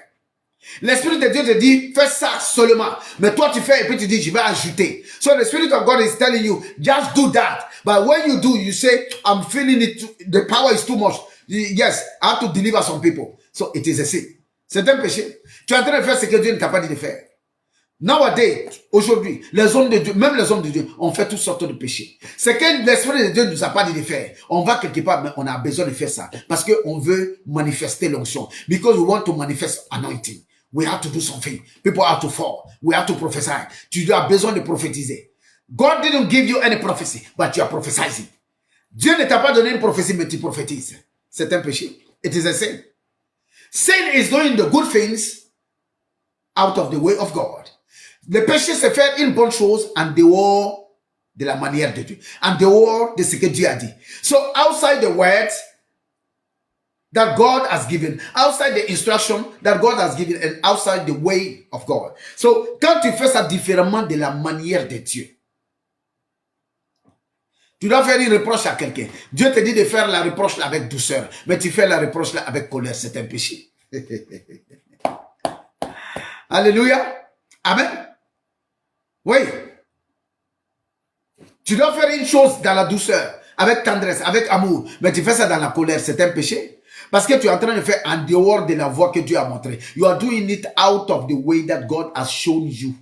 L'Esprit de Dieu te dit, fais ça seulement. Mais toi, tu fais et puis tu dis, je vais ajouter. So the Spirit of God is telling you, just do that. But when you do, you say, I'm feeling it, the power is too much. Yes, I have to deliver some people. So it is a sin. C'est un péché. Tu es en train de faire ce que Dieu ne t'a pas dit de faire. Nowadays, aujourd'hui, les hommes de Dieu, même les hommes de Dieu, ont fait toutes sortes de péchés. C'est que l'Esprit de Dieu ne nous a pas dit de faire. On va quelque part, mais on a besoin de faire ça. Parce qu'on veut manifester l'onction. Because we want to manifest anointing. We have to do something. People have to fall. We have to prophesy. Tu as besoin de prophétiser. God didn't give you any prophecy, but you are prophesying. Dieu ne t'a pas donné une prophétie, mais tu prophétises. C'est un péché. It is a sin. Sin is doing the good things out of the way of God. Le péché, c'est faire une bonne chose en dehors de la manière de Dieu, en dehors de ce que Dieu a dit. So outside the words that God has given, outside the instruction that God has given, and outside the way of God. So quand tu fais ça différemment de la manière de Dieu, tu dois faire une reproche à quelqu'un. Dieu te dit de faire la reproche là avec douceur, mais tu fais la reproche là avec colère. C'est un péché. Alléluia. Amen. Oui. Tu dois faire une chose dans la douceur, avec tendresse, avec amour, mais tu fais ça dans la colère. C'est un péché. Parce que tu es en train de faire en dehors de la voie que Dieu a montrée. You are doing it out of the way that God has shown you.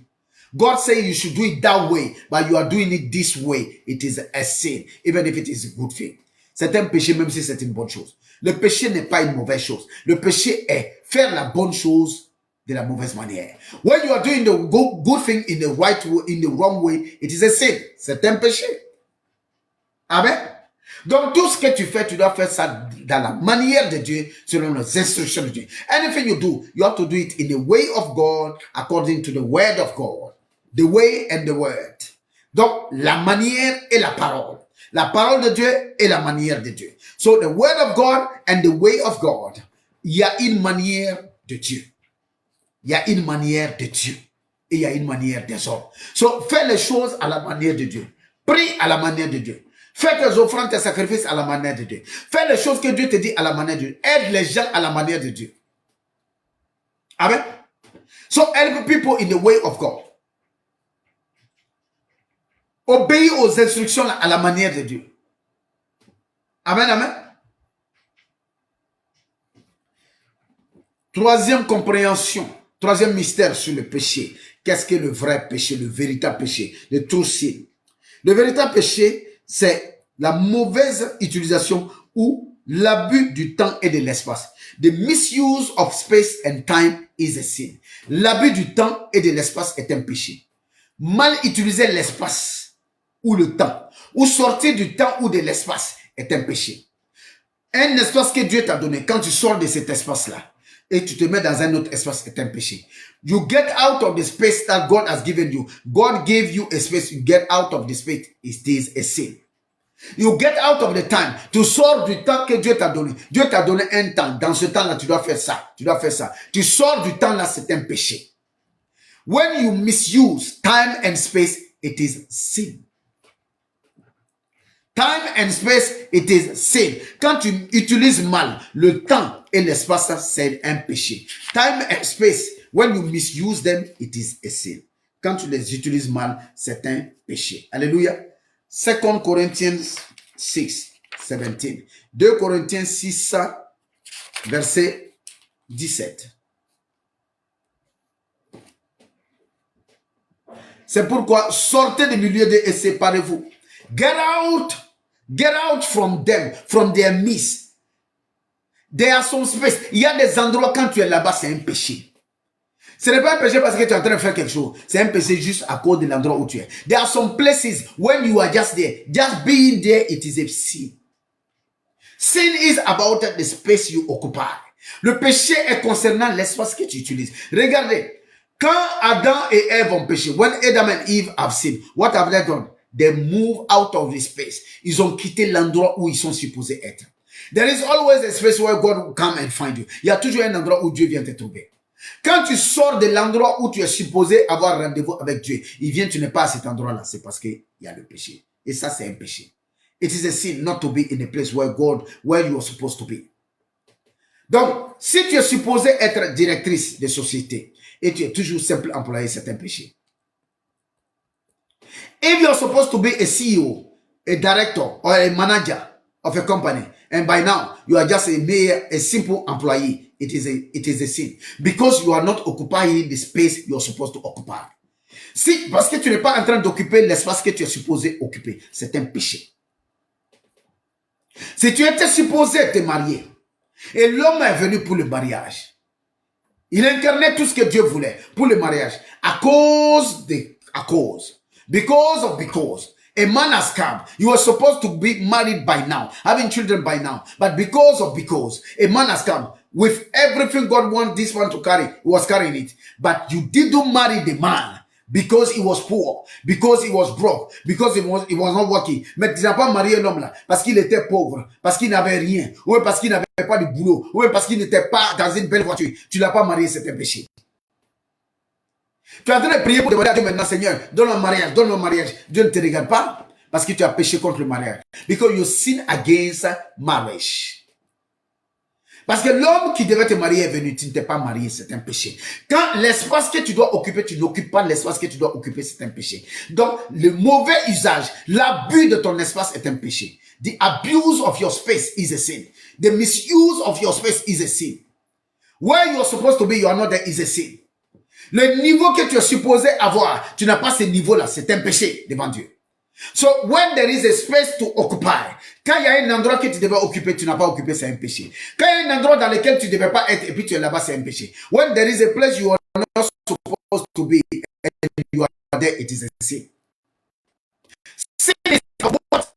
God says you should do it that way, but you are doing it this way. It is a sin, even if it is a good thing. C'est un péché, même si c'est une bonne chose. Le péché n'est pas une mauvaise chose. Le péché est faire la bonne chose de la mauvaise manière. When you are doing the good thing in the right way, in the wrong way, it is a sin. C'est un péché. Amen. Donc, tout ce que tu fais, tu dois faire ça dans la manière de Dieu, selon les instructions de Dieu. Anything you do, you have to do it in the way of God, according to the word of God. The way and the word. Donc, la manière et la parole. La parole de Dieu et la manière de Dieu. So, the word of God and the way of God. Il y a une manière de Dieu. Il y a une manière de Dieu. et il y a une manière des hommes. So, fais les choses à la manière de Dieu. Prie à la manière de Dieu. Fais tes offrandes, tes sacrifices à la manière de Dieu. Fais les choses que Dieu te dit à la manière de Dieu. Aide les gens à la manière de Dieu. Amen. So help people in the way of God. Obéis aux instructions à la manière de Dieu. Amen, amen. Troisième compréhension, troisième mystère sur le péché. Qu'est-ce que le vrai péché, le véritable péché, le true sin? Le véritable péché, c'est la mauvaise utilisation ou l'abus du temps et de l'espace. The misuse of space and time is a sin. L'abus du temps et de l'espace est un péché. Mal utiliser l'espace ou le temps, ou sortir du temps ou de l'espace est un péché. Un espace que Dieu t'a donné, quand tu sors de cet espace-là, et tu te mets dans un autre espace, c'est un péché. You get out of the space that God has given you. God gave you a space, you get out of the space, it is a sin. You get out of the time. Tu sors du temps que Dieu t'a donné. Dieu t'a donné un temps. Dans ce temps-là, tu dois faire ça. Tu dois faire ça. Tu sors du temps-là, c'est un péché. When you misuse time and space, it is sin. Time and space, it is sin. Quand tu utilises mal le temps et l'espace, c'est un péché. Time and space, when you misuse them, it is a sin. Quand tu les utilises mal, c'est un péché. Alléluia. 2 Corinthians 6, 17. 2 Corinthiens 6, verset 17. C'est pourquoi sortez du milieu d'eux et séparez-vous. Get out from them, from their midst. There are some space. Il y a des endroits quand tu es là-bas, c'est un péché. Ce n'est pas un péché parce que tu es en train de faire quelque chose. C'est un péché juste à cause de l'endroit où tu es. There are some places when you are just there. Just being there, it is a sin. Sin is about the space you occupy. Le péché est concernant l'espace que tu utilises. Regardez, quand Adam et Ève ont péché, when Adam and Eve have sinned, what have they done? They move out of the space. Ils ont quitté l'endroit où ils sont supposés être. There is always a space where God will come and find you. Il y a toujours un endroit où Dieu vient te trouver. Quand tu sors de l'endroit où tu es supposé avoir rendez-vous avec Dieu, il vient, tu n'es pas à cet endroit-là. C'est parce qu'il y a le péché. Et ça, c'est un péché. It is a sin not to be in a place where you are supposed to be. Donc, si tu es supposé être directrice de société et tu es toujours simple employé, c'est un péché. If you're supposed to be a CEO, a director, or a manager of a company, and by now you are just a simple employee, it is a sin. Because you are not occupying the space you're supposed to occupy. Si, parce que tu n'es pas en train d'occuper l'espace que tu es supposé occuper, c'est un péché. Si tu étais supposé te marier, et l'homme est venu pour le mariage, il incarnait tout ce que Dieu voulait pour le mariage, because a man has come. You are supposed to be married by now, having children by now. But because a man has come with everything God wants this one to carry, he was carrying it. But you didn't marry the man because he was poor, because he was broke, because he was not working. Mais tu n'as pas marié l'homme là parce qu'il était pauvre, parce qu'il n'avait rien, ou parce qu'il n'avait pas de boulot, ou parce qu'il n'était pas dans une belle voiture. Tu l'as pas marié, c'est un péché. Tu es en train de prier pour demander à Dieu maintenant, Seigneur, donne-moi un mariage. Dieu ne te regarde pas parce que tu as péché contre le mariage. Because you sin against marriage. Parce que l'homme qui devait te marier est venu, tu ne t'es pas marié, c'est un péché. Quand l'espace que tu dois occuper, tu n'occupes pas l'espace que tu dois occuper, c'est un péché. Donc, le mauvais usage, l'abus de ton espace est un péché. The abuse of your space is a sin. The misuse of your space is a sin. Where you are supposed to be, you are not there, is a sin. Le niveau que tu es supposé avoir, tu n'as pas ce niveau-là, c'est un péché devant Dieu. So, when there is a space to occupy, quand il y a un endroit que tu devais occuper, tu n'as pas occupé, c'est un péché. Quand il y a un endroit dans lequel tu ne devais pas être et puis tu es là-bas, c'est un péché. When there is a place you are not supposed to be and you are there, it is a sin. Sin is what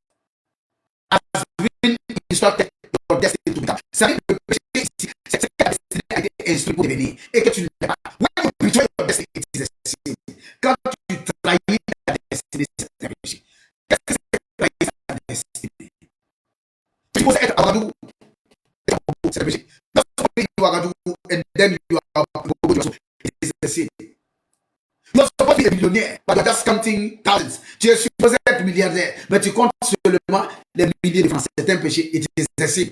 has been instructed your destiny to become. C'est le péché ici, c'est ce que la destinée a été instruite pour devenir et que tu ne l'as pas. When you betray your destiny, it is a sin. Quand tu trahis la destinée, c'est un péché. Qu'est-ce que c'est trahir la destinée? Tu es supposé être à Ouagadougou, c'est un péché. Dans ce pays, Ouagadougou, and then you are it is a sin. You are supposed to be a millionaire, but you're just counting thousands. Tu es supposé être milliardaire, mais tu comptes seulement les milliers de francs. C'est un péché. It is a sin.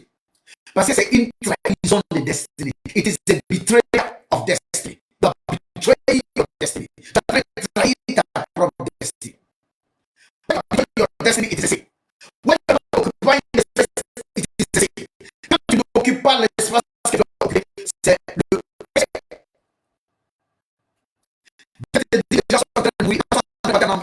Parce que c'est une trahison de destinée. It is a betrayal of destiny. You are betraying your destiny. Tu as trahi ta propre destiny. Your destiny, it is a sin. When you are occupying the space, it is a sin. Quand tu n'occupes pas l'espace que tu dois occuper, c'est le péché.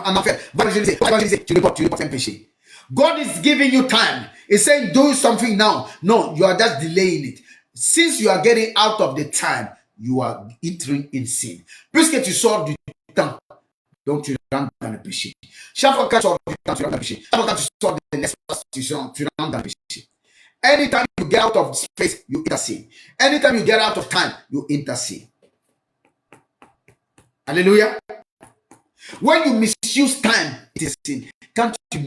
En enfer, va évangéliser, tu ne portes un péché. God is giving you time. He's saying, do something now. No, you are just delaying it. Since you are getting out of the time, you are entering in sin. Puisque tu sors du temps, donc tu rentres dans le péché. Chaque fois que tu sors du temps, tu rentres dans le péché. Chaque fois que tu sors de l'espace, tu rentres dans le péché. Anytime you get out of space, you enter sin. Anytime you get out of time, you enter sin. Alléluia. When you misuse time, it is sin. Quand tu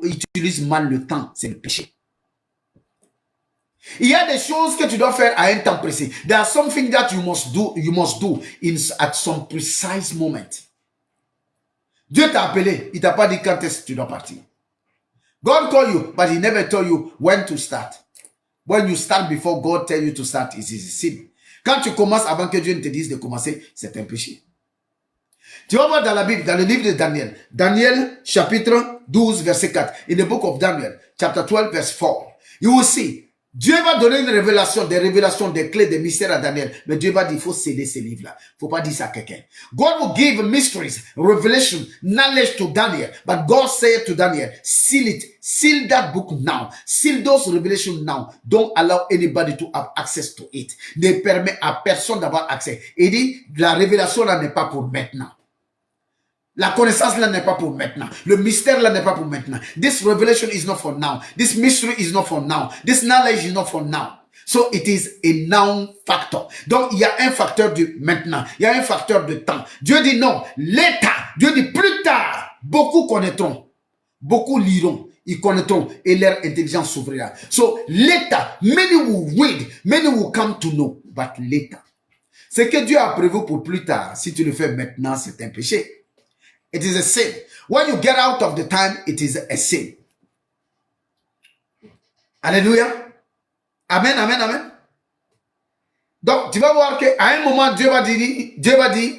utilises mal le temps, c'est le péché. Il y a des choses que tu dois faire à un temps précis. There are something that you must do at some precise moment. Dieu t'a appelé, il t'a pas dit quand est-ce que tu dois partir. God called you, but he never told you when to start. When you start before God tell you to start, it is a sin. Quand tu commences avant que Dieu ne te dise de commencer, c'est un péché. Tu vas voir dans la Bible, dans le livre de Daniel. Daniel, chapitre 12, verset 4. In the book of Daniel, chapter 12, verse 4. You will see, Dieu va donner une révélation, des révélations, des clés, des mystères à Daniel. Mais Dieu va dire, il faut céder ces livres-là. Il ne faut pas dire ça à quelqu'un. God will give mysteries, revelation, knowledge to Daniel. But God said to Daniel, seal it. Seal that book now. Seal those revelations now. Don't allow anybody to have access to it. Ne permet à personne d'avoir accès. Il dit, la révélation là n'est pas pour maintenant. La connaissance là n'est pas pour maintenant. Le mystère là n'est pas pour maintenant. This revelation is not for now. This mystery is not for now. This knowledge is not for now. So it is a now factor. Donc il y a un facteur de maintenant. Il y a un facteur de temps. Dieu dit non. L'état. Dieu dit plus tard. Beaucoup connaîtront. Beaucoup liront. Ils connaîtront et leur intelligence s'ouvrira. So l'état. Many will read. Many will come to know. But l'état. Ce que Dieu a prévu pour plus tard. Si tu le fais maintenant, c'est un péché. It is a sin. When you get out of the time, it is a sin. Alléluia. Amen, amen, amen. Donc, tu vas voir qu'à un moment, Dieu va dire,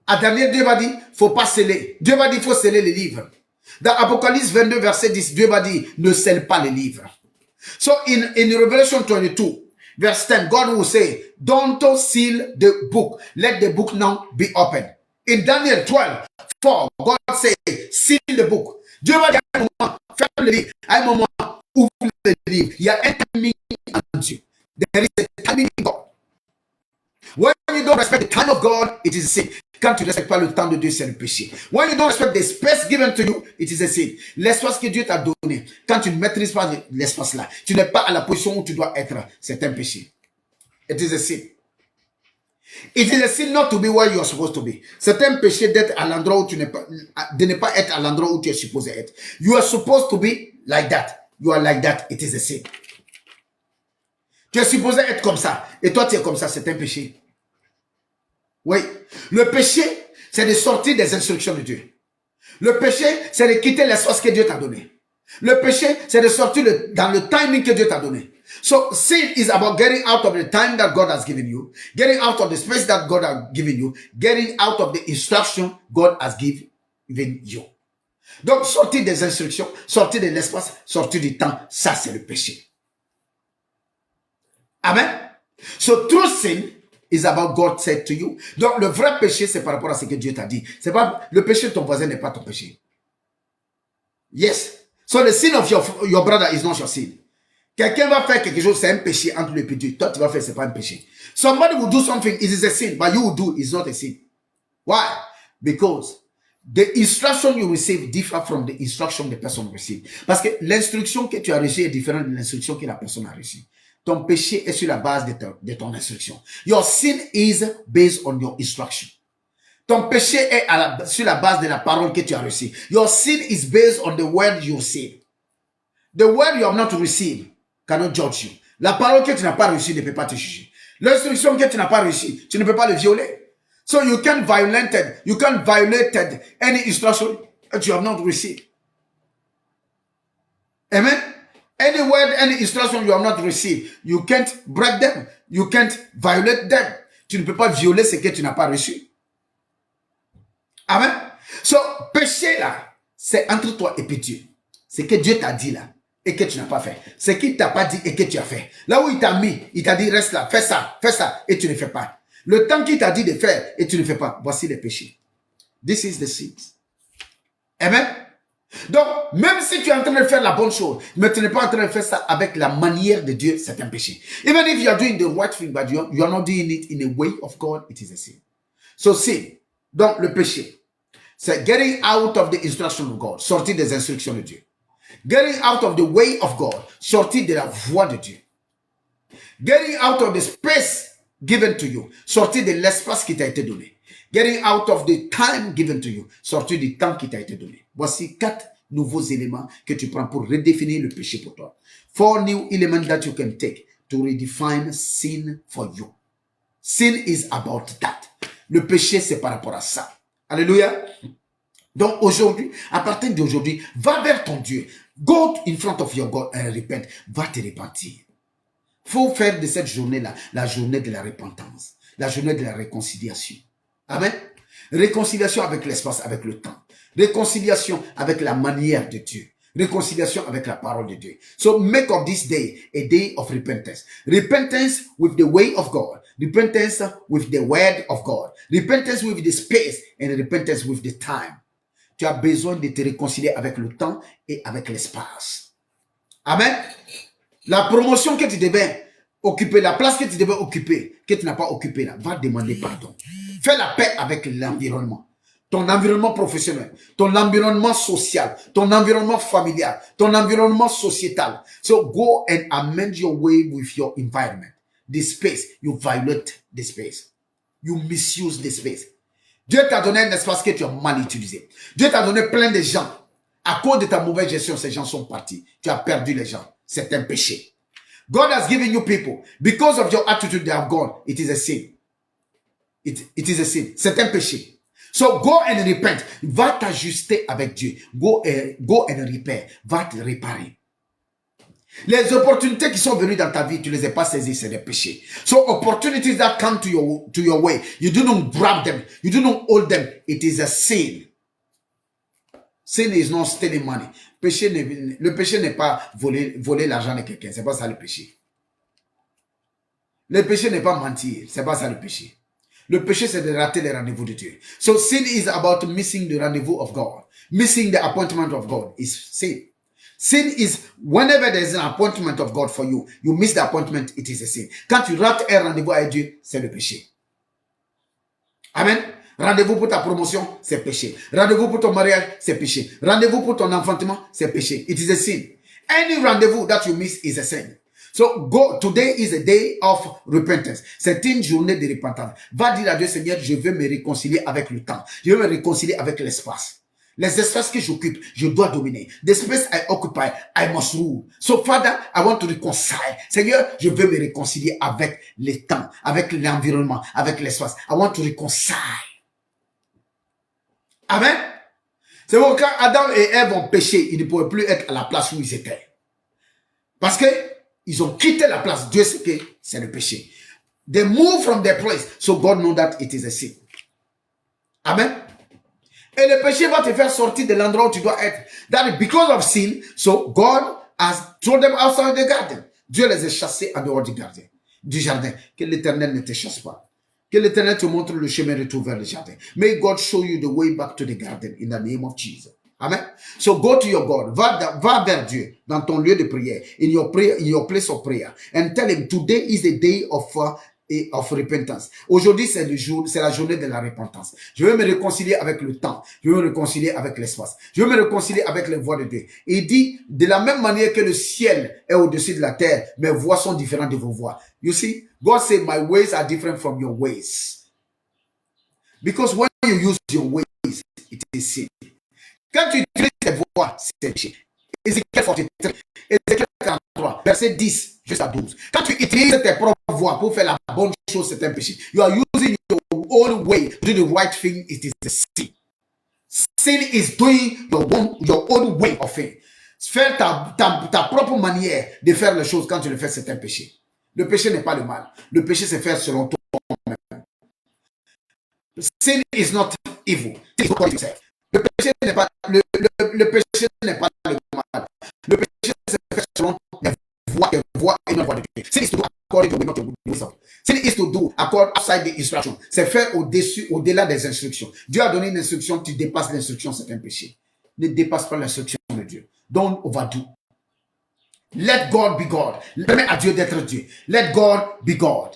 à Daniel, Dieu va dire, faut pas sceller. Dieu va dire, faut sceller les livres. Dans Apocalypse 22, verset 10, Dieu va dire, ne scelle pas les livres. So, in Revelation 22, verse 10, God will say, don't seal the book. Let the book now be open. In Daniel 12, 4, God say, seal the book. Dieu va dire à un moment, ferme le livre. À un moment, ouvre le livre. Il y a un timing en Dieu. There is a timing in God. When you don't respect the time of God, it is a sin. Quand tu ne respectes pas le temps de Dieu, c'est le péché. When you don't respect the space given to you, it is a sin. L'espace que Dieu t'a donné, quand tu ne maîtrises pas l'espace là, tu n'es pas à la position où tu dois être, c'est un péché. It is a sin. It is a sin not to be where you are supposed to be. C'est un péché d'être à l'endroit où tu n'es pas, de ne pas être à l'endroit où tu es supposé être. You are supposed to be like that. You are like that. It is a sin. Tu es supposé être comme ça. Et toi, tu es comme ça. C'est un péché. Oui. Le péché, c'est de sortir des instructions de Dieu. Le péché, c'est de quitter l'espace que Dieu t'a donné. Le péché, c'est de sortir dans le timing que Dieu t'a donné. So sin is about getting out of the time that God has given you, getting out of the space that God has given you, getting out of the instruction God has given you. Donc sortir des instructions, sortir de l'espace, sortir du temps, ça c'est le péché. Amen. So true sin is about God said to you. Donc le vrai péché c'est par rapport à ce que Dieu t'a dit. C'est pas le péché de ton voisin n'est pas ton péché. Yes. So the sin of your brother is not your sin. Quelqu'un va faire quelque chose, c'est un péché entre lui et Dieu. Toi, tu vas faire, c'est pas un péché. Somebody will do something, it is a sin, but you will do, it's not a sin. Why? Because the instruction you receive differ from the instruction the person receive. Parce que l'instruction que tu as reçue est différente de l'instruction que la personne a reçue. Ton péché est sur la base de ton instruction. Your sin is based on your instruction. Ton péché est sur la base de la parole que tu as reçue. Your sin is based on the word you receive. The word you have not received cannot judge you. La parole que tu n'as pas reçue ne peut pas te juger. L'instruction que tu n'as pas reçue, tu ne peux pas le violer. So you can't violate any instruction that you have not received. Amen. Any word, any instruction you have not received, you can't break them. You can't violate them. Tu ne peux pas violer ce que tu n'as pas reçu. Amen. So, péché là, c'est entre toi et puis Dieu. Ce que Dieu t'a dit là et que tu n'as pas fait. Ce qu'il t'a pas dit et que tu as fait. Là où il t'a mis, il t'a dit reste là, fais ça et tu ne fais pas. Le temps qu'il t'a dit de faire et tu ne fais pas. Voici les péchés. This is the sin. Amen. Donc, même si tu es en train de faire la bonne chose, mais tu n'es pas en train de faire ça avec la manière de Dieu, c'est un péché. Even if you are doing the right thing, but you are not doing it in a way of God, it is a sin. So sin. Donc, le péché, c'est getting out of the instruction of God, sortir des instructions de Dieu. Getting out of the way of God, sortir de la voie de Dieu. Getting out of the space given to you, sortir de l'espace qui t'a été donné. Getting out of the time given to you, sortir du temps qui t'a été donné. Voici 4 nouveaux éléments que tu prends pour redéfinir le péché pour toi. 4 new elements that you can take to redefine sin for you. Sin is about that. Le péché, c'est par rapport à ça. Alléluia. Donc aujourd'hui, à partir d'aujourd'hui, va vers ton Dieu. Go in front of your God and repent. Va te repentir. Faut faire de cette journée-là la journée de la repentance, la journée de la réconciliation. Amen. Réconciliation avec l'espace, avec le temps. Réconciliation avec la manière de Dieu. Réconciliation avec la parole de Dieu. So make of this day a day of repentance. Repentance with the way of God. Repentance with the word of God. Repentance with the space and repentance with the time. Tu as besoin de te réconcilier avec le temps et avec l'espace. Amen. La promotion que tu devais occuper, la place que tu devais occuper, que tu n'as pas occupée là, va demander pardon. Fais la paix avec l'environnement. Ton environnement professionnel, ton environnement social, ton environnement familial, ton environnement sociétal. So go and amend your way with your environment. The space, you violate the space. You misuse the space. Dieu t'a donné un espace que tu as mal utilisé. Dieu t'a donné plein de gens. À cause de ta mauvaise gestion, ces gens sont partis. Tu as perdu les gens. C'est un péché. God has given you people. Because of your attitude they have gone, it is a sin. It is a sin. C'est un péché. So go and repent. Va t'ajuster avec Dieu. Go and repair. Va te réparer. Les opportunités qui sont venues dans ta vie, tu ne les as pas saisies, c'est des péchés. So opportunities that come to your way, you do not grab them. You do not hold them. It is a sin. Sin is not stealing money. Le péché n'est pas voler l'argent de quelqu'un. C'est pas ça le péché. Le péché n'est pas mentir. C'est pas ça le péché. Le péché, c'est de rater les rendez-vous de Dieu. So sin is about missing the rendezvous of God. Missing the appointment of God is sin. Sin is whenever there is an appointment of God for you, you miss the appointment, it is a sin. Quand tu rates un rendez-vous avec Dieu, c'est le péché. Amen. Rendez-vous pour ta promotion, c'est péché. Rendez-vous pour ton mariage, c'est péché. Rendez-vous pour ton enfantement, c'est péché. It is a sin. Any rendezvous that you miss is a sin. So go, today is a day of repentance. C'est une journée de repentance. Va dire à Dieu, Seigneur, je veux me réconcilier avec le temps. Je veux me réconcilier avec l'espace. Les espaces que j'occupe, je dois dominer. The space I occupy, I must rule. So Father, I want to reconcile. Seigneur, je veux me réconcilier avec le temps, avec l'environnement, avec l'espace. I want to reconcile. Amen. C'est pourquoi quand Adam et Ève ont péché, ils ne pouvaient plus être à la place où ils étaient. Parce que ils ont quitté la place. Dieu sait que c'est le péché. They move from their place. So God knows that it is a sin. Amen. Et le péché va te faire sortir de l'endroit où tu dois être. That is because of sin. So God has thrown them outside the garden. Dieu les a chassés en dehors du jardin. Que l'Éternel ne te chasse pas. Que l'Éternel te montre le chemin retour vers le jardin. May God show you the way back to the garden in the name of Jesus. Amen. So go to your God. Va vers Dieu dans ton lieu de prière. In your place of prayer. And tell him today is the day of repentance. Aujourd'hui, c'est la journée de la repentance. Je veux me réconcilier avec le temps. Je veux me réconcilier avec l'espace. Je veux me réconcilier avec les voies de Dieu. Et il dit, de la même manière que le ciel est au-dessus de la terre, mes voies sont différentes de vos voies. You see, God said, my ways are different from your ways. Because when you use your ways, it is sin. Quand tu utilises tes voies, c'est péché. Ézéchiel 43, Ézéchiel 43, verset 10 jusqu'à 12. Quand tu utilises tes propres voies pour faire la bonne chose, c'est un péché. You are using own way, do the right thing, it is a sin. Sin is doing your own way of thing. Faire ta propre manière de faire les choses quand tu le fais, c'est un péché. Le péché n'est pas le mal. Le péché, c'est faire selon toi-même. Sin is not evil. Le péché n'est pas le péché n'est pas le mal. Le péché, c'est faire selon les voies et non voies de Dieu. Sin is to do according to not to do. Sin is to do according outside the instruction. C'est faire au-delà des instructions. Dieu a donné une instruction, tu dépasses l'instruction, c'est un péché. Ne dépasse pas l'instruction de Dieu. Don't overdo. Let God be God. Permets à Dieu d'être Dieu. Let God be God.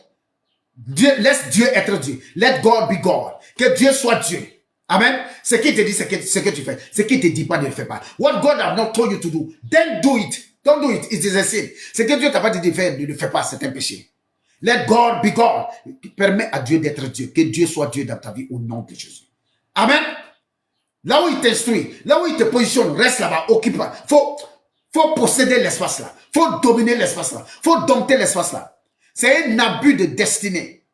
Laisse Dieu être Dieu. Let God be God. Que Dieu soit Dieu. Amen. Ce qu'il te dit, c'est ce que tu fais. Ce qu'il te dit pas, ne le fais pas. What God has not told you to do, then do it. Don't do it. It is a sin. Ce que Dieu t'a pas dit de faire, ne le fais pas. C'est un péché. Let God be God. Permets à Dieu d'être Dieu. Que Dieu soit Dieu dans ta vie au nom de Jésus. Amen. Là où il t'instruit, là où il te positionne, reste là-bas, occupe. Faut posséder l'espace là. Faut dominer l'espace là. Faut dompter l'espace là. C'est un abus de destinée.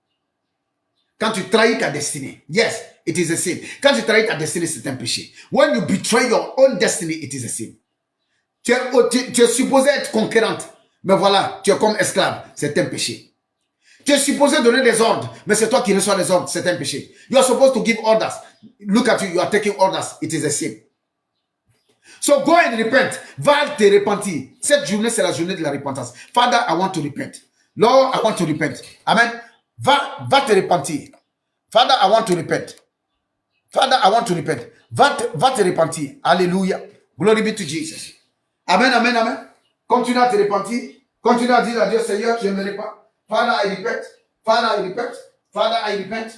Quand tu trahis ta destinée, yes, it is a sin. Quand tu trahis ta destinée, c'est un péché. When you betray your own destiny, it is a sin. Tu es supposé être conquérante, mais voilà, tu es comme esclave, c'est un péché. Tu es supposé donner des ordres, mais c'est toi qui reçois les ordres, c'est un péché. You are supposed to give orders. Look at you, you are taking orders, it is a sin. So go and repent. Va te repentir. Cette journée, c'est la journée de la repentance. Father, I want to repent. Lord, I want to repent. Amen. Va te repentir. Father, I want to repent. Father, I want to repent. Va te repentir. Alléluia. Glory be to Jesus. Amen, amen, amen. Continue à te repentir. Continue à dire à Dieu, Seigneur, je me repens. Father, I repent. Father, I repent. Father, I repent.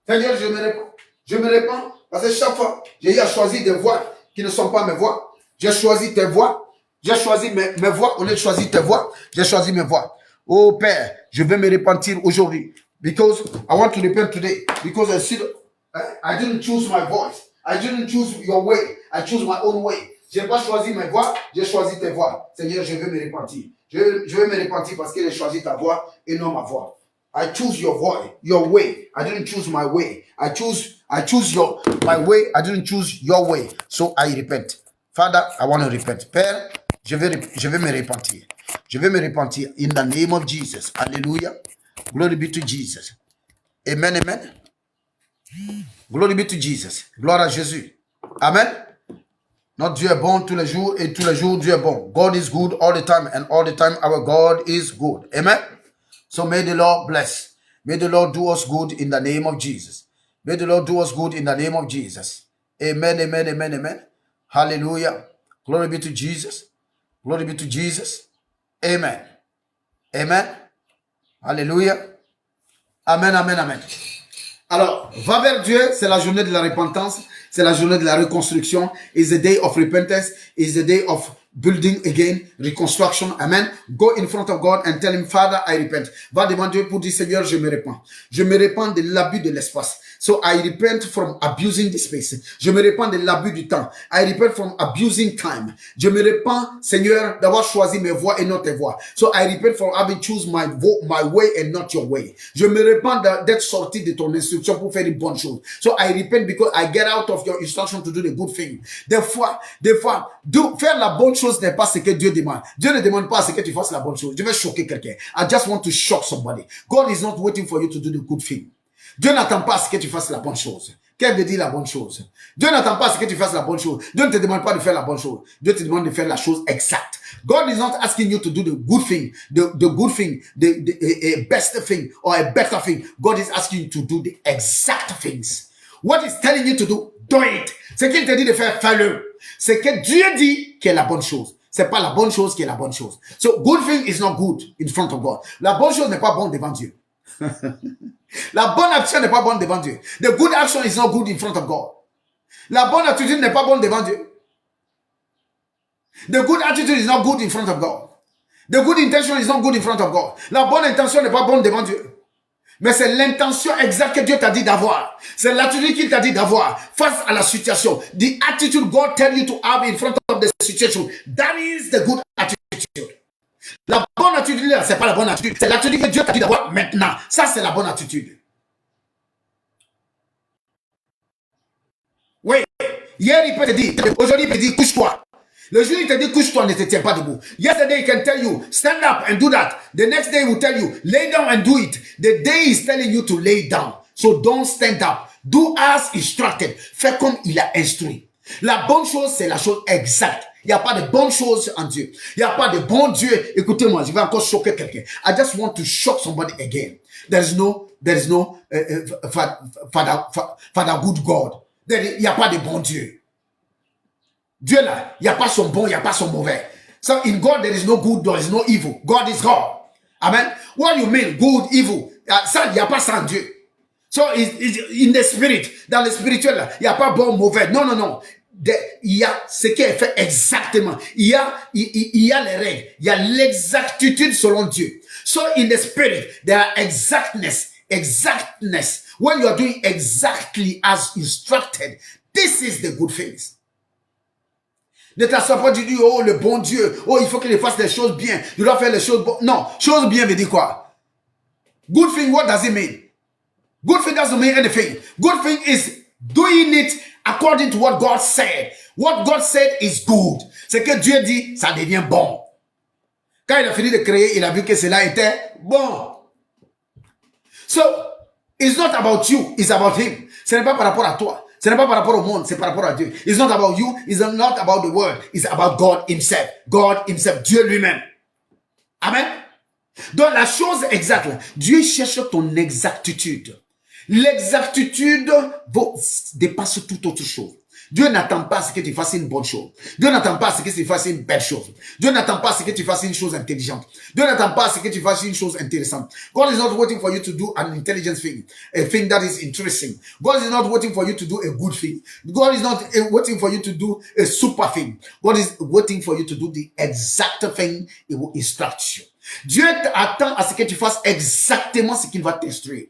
Seigneur, je me repens. Je me repens. Parce que chaque fois, j'ai eu à choisir des voies qui ne sont pas mes voies. J'ai choisi tes voies. J'ai choisi mes voies. Au lieu de choisir tes voies, j'ai choisi mes voies. Oh Père, je vais me repentir aujourd'hui. Because I want to repent today. Because I didn't choose my voice. I didn't choose your way. I choose my own way. Je n'ai pas choisi mes voies, j'ai choisi tes voies. Seigneur, je vais me repentir. Je vais me repentir parce que j'ai choisi ta voix et non ma voix. I choose your voice, your way. I didn't choose my way. I choose my way. I didn't choose your way. So I repent. Father, I want to repent. Père, je vais me repentir. Je vais me repentir in the name of Jesus. Hallelujah. Glory be to Jesus. Amen, amen. Glory be to Jesus. Gloire à Jésus. Amen. Notre Dieu est bon tous les jours et tous les jours Dieu est bon. God is good all the time and all the time our God is good. Amen. So may the Lord bless. May the Lord do us good in the name of Jesus. May the Lord do us good in the name of Jesus. Amen, amen, amen, amen. Hallelujah. Glory be to Jesus. Glory be to Jesus. Amen. Amen. Hallelujah. Amen, amen, amen. Alors, va vers Dieu, c'est la journée de la repentance, c'est la journée de la reconstruction. It's the day of repentance, it's the day of building again, reconstruction. Amen. Go in front of God and tell him, Father, I repent. Va demander pour dire, Seigneur, je me repens. Je me repens de l'abus de l'espace. So I repent from abusing the space. Je me repens de l'abus du temps. I repent from abusing time. Je me repens, Seigneur, d'avoir choisi mes voies et non tes voies. So I repent from having choose my way and not your way. Je me repens d'être sorti de ton instruction pour faire une bonne chose. So I repent because I get out of your instruction to do the good thing. Des fois, faire la bonne chose n'est pas ce que Dieu demande. Dieu ne demande pas à ce que tu fasses la bonne chose. Je vais choquer quelqu'un. I just want to shock somebody. God is not waiting for you to do the good thing. Dieu n'attend pas à ce que tu fasses la bonne chose. Qu'elle veut dire la bonne chose? Dieu n'attend pas à ce que tu fasses la bonne chose. Dieu ne te demande pas de faire la bonne chose. Dieu te demande de faire la chose exacte. God is not asking you to do the good thing, the good thing, the best thing or a better thing. God is asking you to do the exact things. What he's telling you to do it. Ce qu'il te dit de faire, fais-le. C'est que Dieu dit qui est la bonne chose. C'est pas la bonne chose qui est la bonne chose. So good thing is not good in front of God. La bonne chose n'est pas bonne devant Dieu. La bonne action n'est pas bonne devant Dieu. The good action is not good in front of God. La bonne attitude n'est pas bonne devant Dieu. The good attitude is not good in front of God. The good intention is not good in front of God. La bonne intention n'est pas bonne devant Dieu. Mais c'est l'intention exacte que Dieu t'a dit d'avoir. C'est l'attitude qu'il t'a dit d'avoir face à la situation. The attitude God tell you to have in front of the situation. That is the good attitude. La bonne attitude, c'est pas la bonne attitude. C'est l'attitude que Dieu t'a dit d'avoir maintenant. Ça, c'est la bonne attitude. hier il peut te dire, aujourd'hui il peut te dire couche-toi. Le jour il te dit couche-toi, ne te tiens pas debout. Yesterday he can tell you stand up and do that. The next day he will tell you lay down and do it. The day is telling you to lay down. So don't stand up. Do as instructed. Fais comme il a instruit. La bonne chose, c'est la chose exacte. Il n'y a pas de bonnes choses en Dieu. Il n'y a pas de bon Dieu. Écoutez-moi, je vais encore choquer quelqu'un. I just want to shock somebody again. There is no father good God. Il n'y a pas de bon Dieu. Dieu là, il n'y a pas son bon, il n'y a pas son mauvais. So in God there is no good, there is no evil. God is God. Amen. What do you mean, good, evil? Ça, il n'y a pas ça en Dieu. So in the spirit, dans le spirituel là, il n'y a pas bon, mauvais. Non, non, non. Il y a ce qui est fait exactement. Il y a les règles. Il y a l'exactitude selon Dieu. So in the spirit, there are exactness. When you are doing exactly as instructed, this is the good things. Ne t'assois pas du tout, oh le bon Dieu, oh il faut qu'il fasse les choses bien, il doit faire les choses bonnes. Non, choses bien veut dire quoi? Good thing, what does it mean? Good thing doesn't mean anything. Good thing is doing it according to what God said. What God said is good. Ce que Dieu dit, ça devient bon. Quand il a fini de créer, il a vu que cela était bon. So, it's not about you, it's about him. Ce n'est pas par rapport à toi. Ce n'est pas par rapport au monde, c'est par rapport à Dieu. It's not about you, it's not about the world. It's about God himself. God himself, Dieu lui-même. Amen. Donc la chose exacte, Dieu cherche ton exactitude. L'exactitude dépasse toute autre chose. Dieu n'attend pas à ce que tu fasses une bonne chose. Dieu n'attend pas à ce que tu fasses une belle chose. Dieu n'attend pas à ce que tu fasses une chose intelligente. Dieu n'attend pas à ce que tu fasses une chose intéressante. God is not waiting for you to do an intelligent thing, a thing that is interesting. God is not waiting for you to do a good thing. God is not waiting for you to do a super thing. God is waiting for you to do the exact thing He will instruct you. Dieu attend à ce que tu fasses exactement ce qu'il va t'instruire.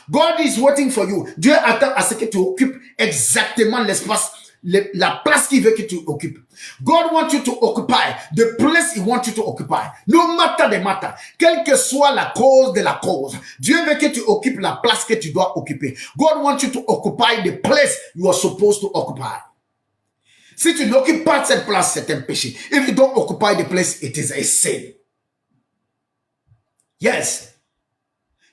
God is waiting for you. Dieu attend à ce que tu occupes exactement l'espace, la place qu'il veut que tu occupes. God wants you to occupy the place He wants you to occupy. No matter the matter. Quelle que soit la cause de la cause. Dieu veut que tu occupes la place que tu dois occuper. God wants you to occupy the place you are supposed to occupy. Si tu n'occupes pas cette place, c'est un péché. If you don't occupy the place, it is a sin. Yes.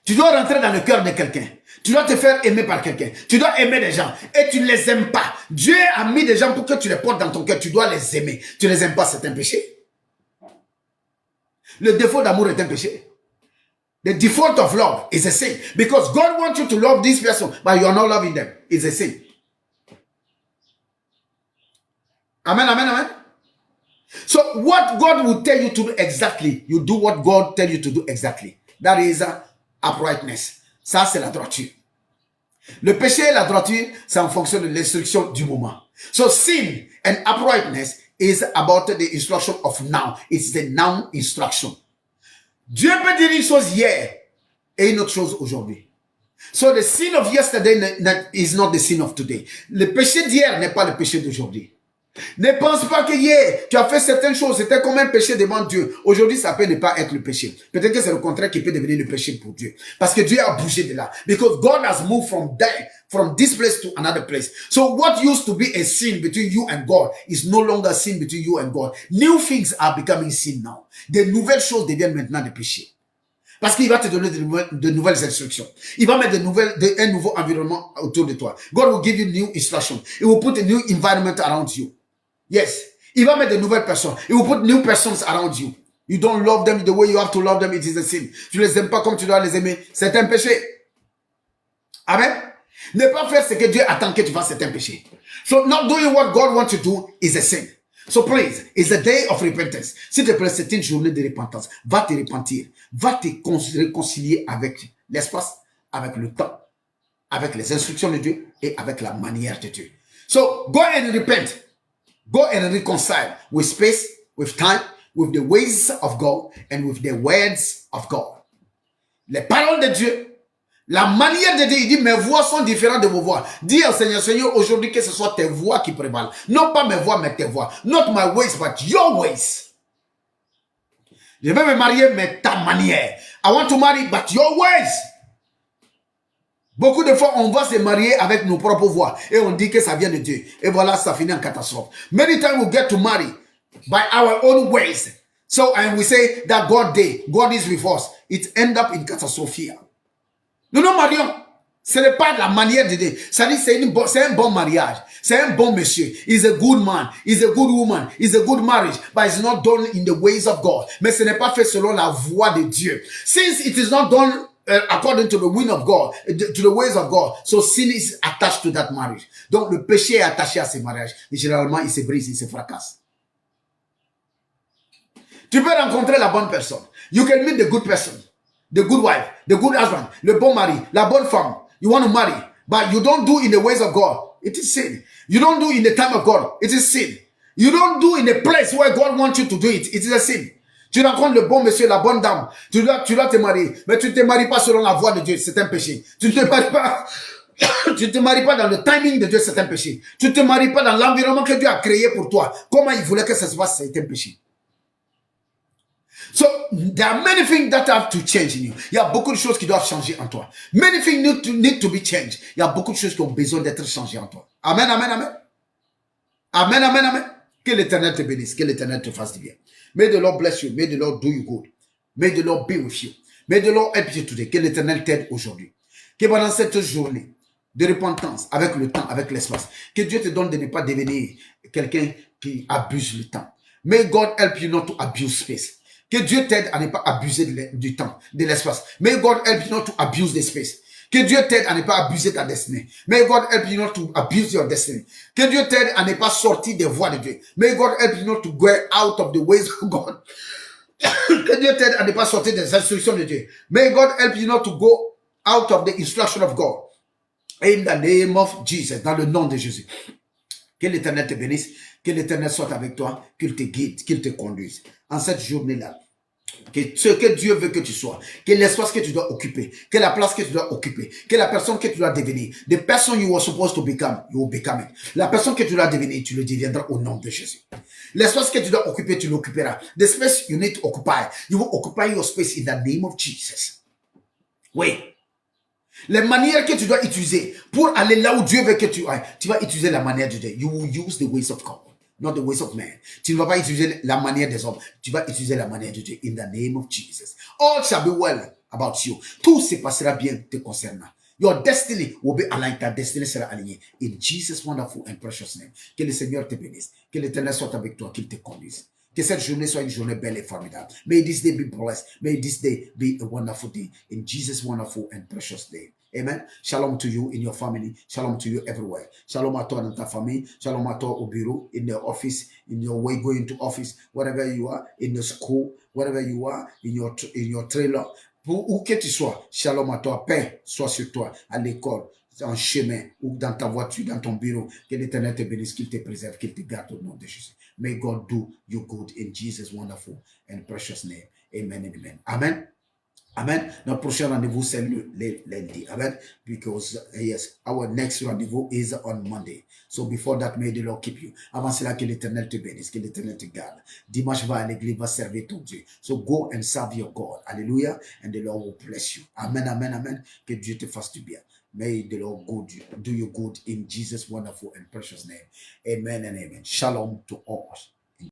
Tu dois rentrer dans le cœur de quelqu'un. Tu dois te faire aimer par quelqu'un. Tu dois aimer des gens. Et tu ne les aimes pas. Dieu a mis des gens pour que tu les portes dans ton cœur. Tu dois les aimer. Tu ne les aimes pas, c'est un péché. Le défaut d'amour est un péché. The default of love is a sin. Because God wants you to love this person, but you are not loving them. It's a sin. Amen, amen, amen. So what God will tell you to do exactly, you do what God tell you to do exactly. That is uprightness. Ça, c'est la droiture. Le péché et la droiture, c'est en fonction de l'instruction du moment. So sin and uprightness is about the instruction of now. It's the now instruction. Dieu peut dire une chose hier et une autre chose aujourd'hui. So the sin of yesterday is not the sin of today. Le péché d'hier n'est pas le péché d'aujourd'hui. Ne pense pas que hier, tu as fait certaines choses, c'était comme un péché devant Dieu. Aujourd'hui, ça peut ne pas être le péché. Peut-être que c'est le contraire qui peut devenir le péché pour Dieu. Parce que Dieu a bougé de là. Because God has moved from there, from this place to another place. So what used to be a sin between you and God is no longer a sin between you and God. New things are becoming sin now. Des nouvelles choses deviennent maintenant des péchés. Parce qu'il va te donner de nouvelles instructions. Il va mettre un nouveau environnement autour de toi. God will give you new instructions. He will put a new environment around you. Yes. Il va mettre de nouvelles personnes. He will put new persons around you. You don't love them the way you have to love them. It is a sin. Tu les aimes pas comme tu dois les aimer. C'est un péché. Amen. Ne pas faire ce que Dieu attend que tu fasses, c'est un péché. So not doing what God wants you to do is a sin. So please, it's a day of repentance. S'il te plaît, c'est une journée de repentance. Va te repentir. Va te réconcilier avec l'espace, avec le temps, avec les instructions de Dieu et avec la manière de Dieu. So go and repent. Go and reconcile with space, with time, with the ways of God and with the words of God. Les paroles de Dieu, la manière de Dieu, il dit mes voix sont différentes de vos voix. Dis au Seigneur, Seigneur, aujourd'hui que ce soit tes voix qui prévalent. Non pas mes voix, mais tes voix. Not my ways, but your ways. Je vais me marier, mais ta manière. I want to marry, but your ways. Beaucoup de fois, on va se marier avec nos propres voix et on dit que ça vient de Dieu. Et voilà, ça finit en catastrophe. Many times we get to marry by our own ways. So, and we say that God is with us. It ends up in catastrophe. Nous nous marions. Ce n'est pas la manière de Dieu. Ça dit, c'est un bon mariage. C'est un bon monsieur. He's a good man. He's a good woman. He's a good marriage. But it's not done in the ways of God. Mais ce n'est pas fait selon la voie de Dieu. Since it is not done according to the will of God, to the ways of God, so sin is attached to that marriage. Donc le péché est attaché à ces mariages. Et généralement, il se brise, il se fracasse. Tu peux rencontrer la bonne personne. You can meet the good person, the good wife, the good husband, le bon mari, la bonne femme. You want to marry, but you don't do in the ways of God. It is sin. You don't do in the time of God. It is sin. You don't do in the place where God wants you to do it. It is a sin. Tu rencontres le bon monsieur, la bonne dame. Tu dois te marier, mais tu ne te maries pas selon la voie de Dieu. C'est un péché. Tu ne te maries pas. Tu ne te maries pas dans le timing de Dieu. C'est un péché. Tu ne te maries pas dans l'environnement que Dieu a créé pour toi. Comment il voulait que ça se passe, c'est un péché. So, there are many things that have to change in you. Il y a beaucoup de choses qui doivent changer en toi. Many things need to be changed. Il y a beaucoup de choses qui ont besoin d'être changées en toi. Amen, amen, amen. Amen, amen, amen. Que l'Éternel te bénisse. Que l'Éternel te fasse du bien. May the Lord bless you. May the Lord do you good. May the Lord be with you. May the Lord help you today. Que l'Éternel t'aide aujourd'hui. Que pendant cette journée de repentance, avec le temps, avec l'espace, que Dieu te donne de ne pas devenir quelqu'un qui abuse le temps. May God help you not to abuse space. Que Dieu t'aide à ne pas abuser du temps, de l'espace. May God help you not to abuse the space. Que Dieu t'aide à ne pas abuser ta destinée. May God help you not to abuse your destiny. Que Dieu t'aide à ne pas sortir des voies de Dieu. May God help you not to go out of the ways of God. Que Dieu t'aide à ne pas sortir des instructions de Dieu. May God help you not to go out of the instruction of God. In the name of Jesus, dans le nom de Jésus. Que l'Éternel te bénisse, que l'Éternel soit avec toi, qu'il te guide, qu'il te conduise. En cette journée-là, que ce que Dieu veut que tu sois, que l'espace que tu dois occuper, que la place que tu dois occuper, que la personne que tu dois devenir, the person you were supposed to become, you will become it. La personne que tu dois devenir, tu le deviendras au nom de Jésus. L'espace que tu dois occuper, tu l'occuperas. The space you need to occupy, you will occupy your space in the name of Jesus. Oui. Les manières que tu dois utiliser pour aller là où Dieu veut que tu ailles, tu vas utiliser la manière de Dieu. You will use the ways of God, not the ways of man. Tu ne vas pas utiliser la manière des hommes. Tu vas utiliser la manière de Dieu. In the name of Jesus. All shall be well about you. Tout se passera bien te concernant. Your destiny will be aligned. Ta destinée sera alignée. In Jesus' wonderful and precious name. Que le Seigneur te bénisse. Que l'Éternel soit avec toi. Qu'il te conduise. Que cette journée soit une journée belle et formidable. May this day be blessed. May this day be a wonderful day. In Jesus' wonderful and precious name. Amen. Shalom to you in your family. Shalom to you everywhere. Shalom à toi dans ta famille. Shalom à toi au bureau, in the office, in your way going to office, wherever you are, in the school, wherever you are, in your trailer. Où que tu sois, shalom à toi. Paix soit sur toi, à l'école, en chemin, ou dans ta voiture, dans ton bureau. Que l'Éternel te bénisse, qu'il te préserve, qu'il te garde au nom de Jésus. May God do you good in Jesus' wonderful and precious name. Amen and amen. Amen. Amen. Notre prochain rendez-vous, c'est le lundi. Amen. Because, yes, our next rendezvous is on Monday. So before that, may the Lord keep you. Avant cela, que l'Éternel te bénisse, que l'Éternel te garde. Dimanche, va à l'église, va servir ton Dieu. So go and serve your God. Hallelujah. And the Lord will bless you. Amen, amen, amen. Que Dieu te fasse du bien. May the Lord do you good in Jesus' wonderful and precious name. Amen and amen. Shalom to all.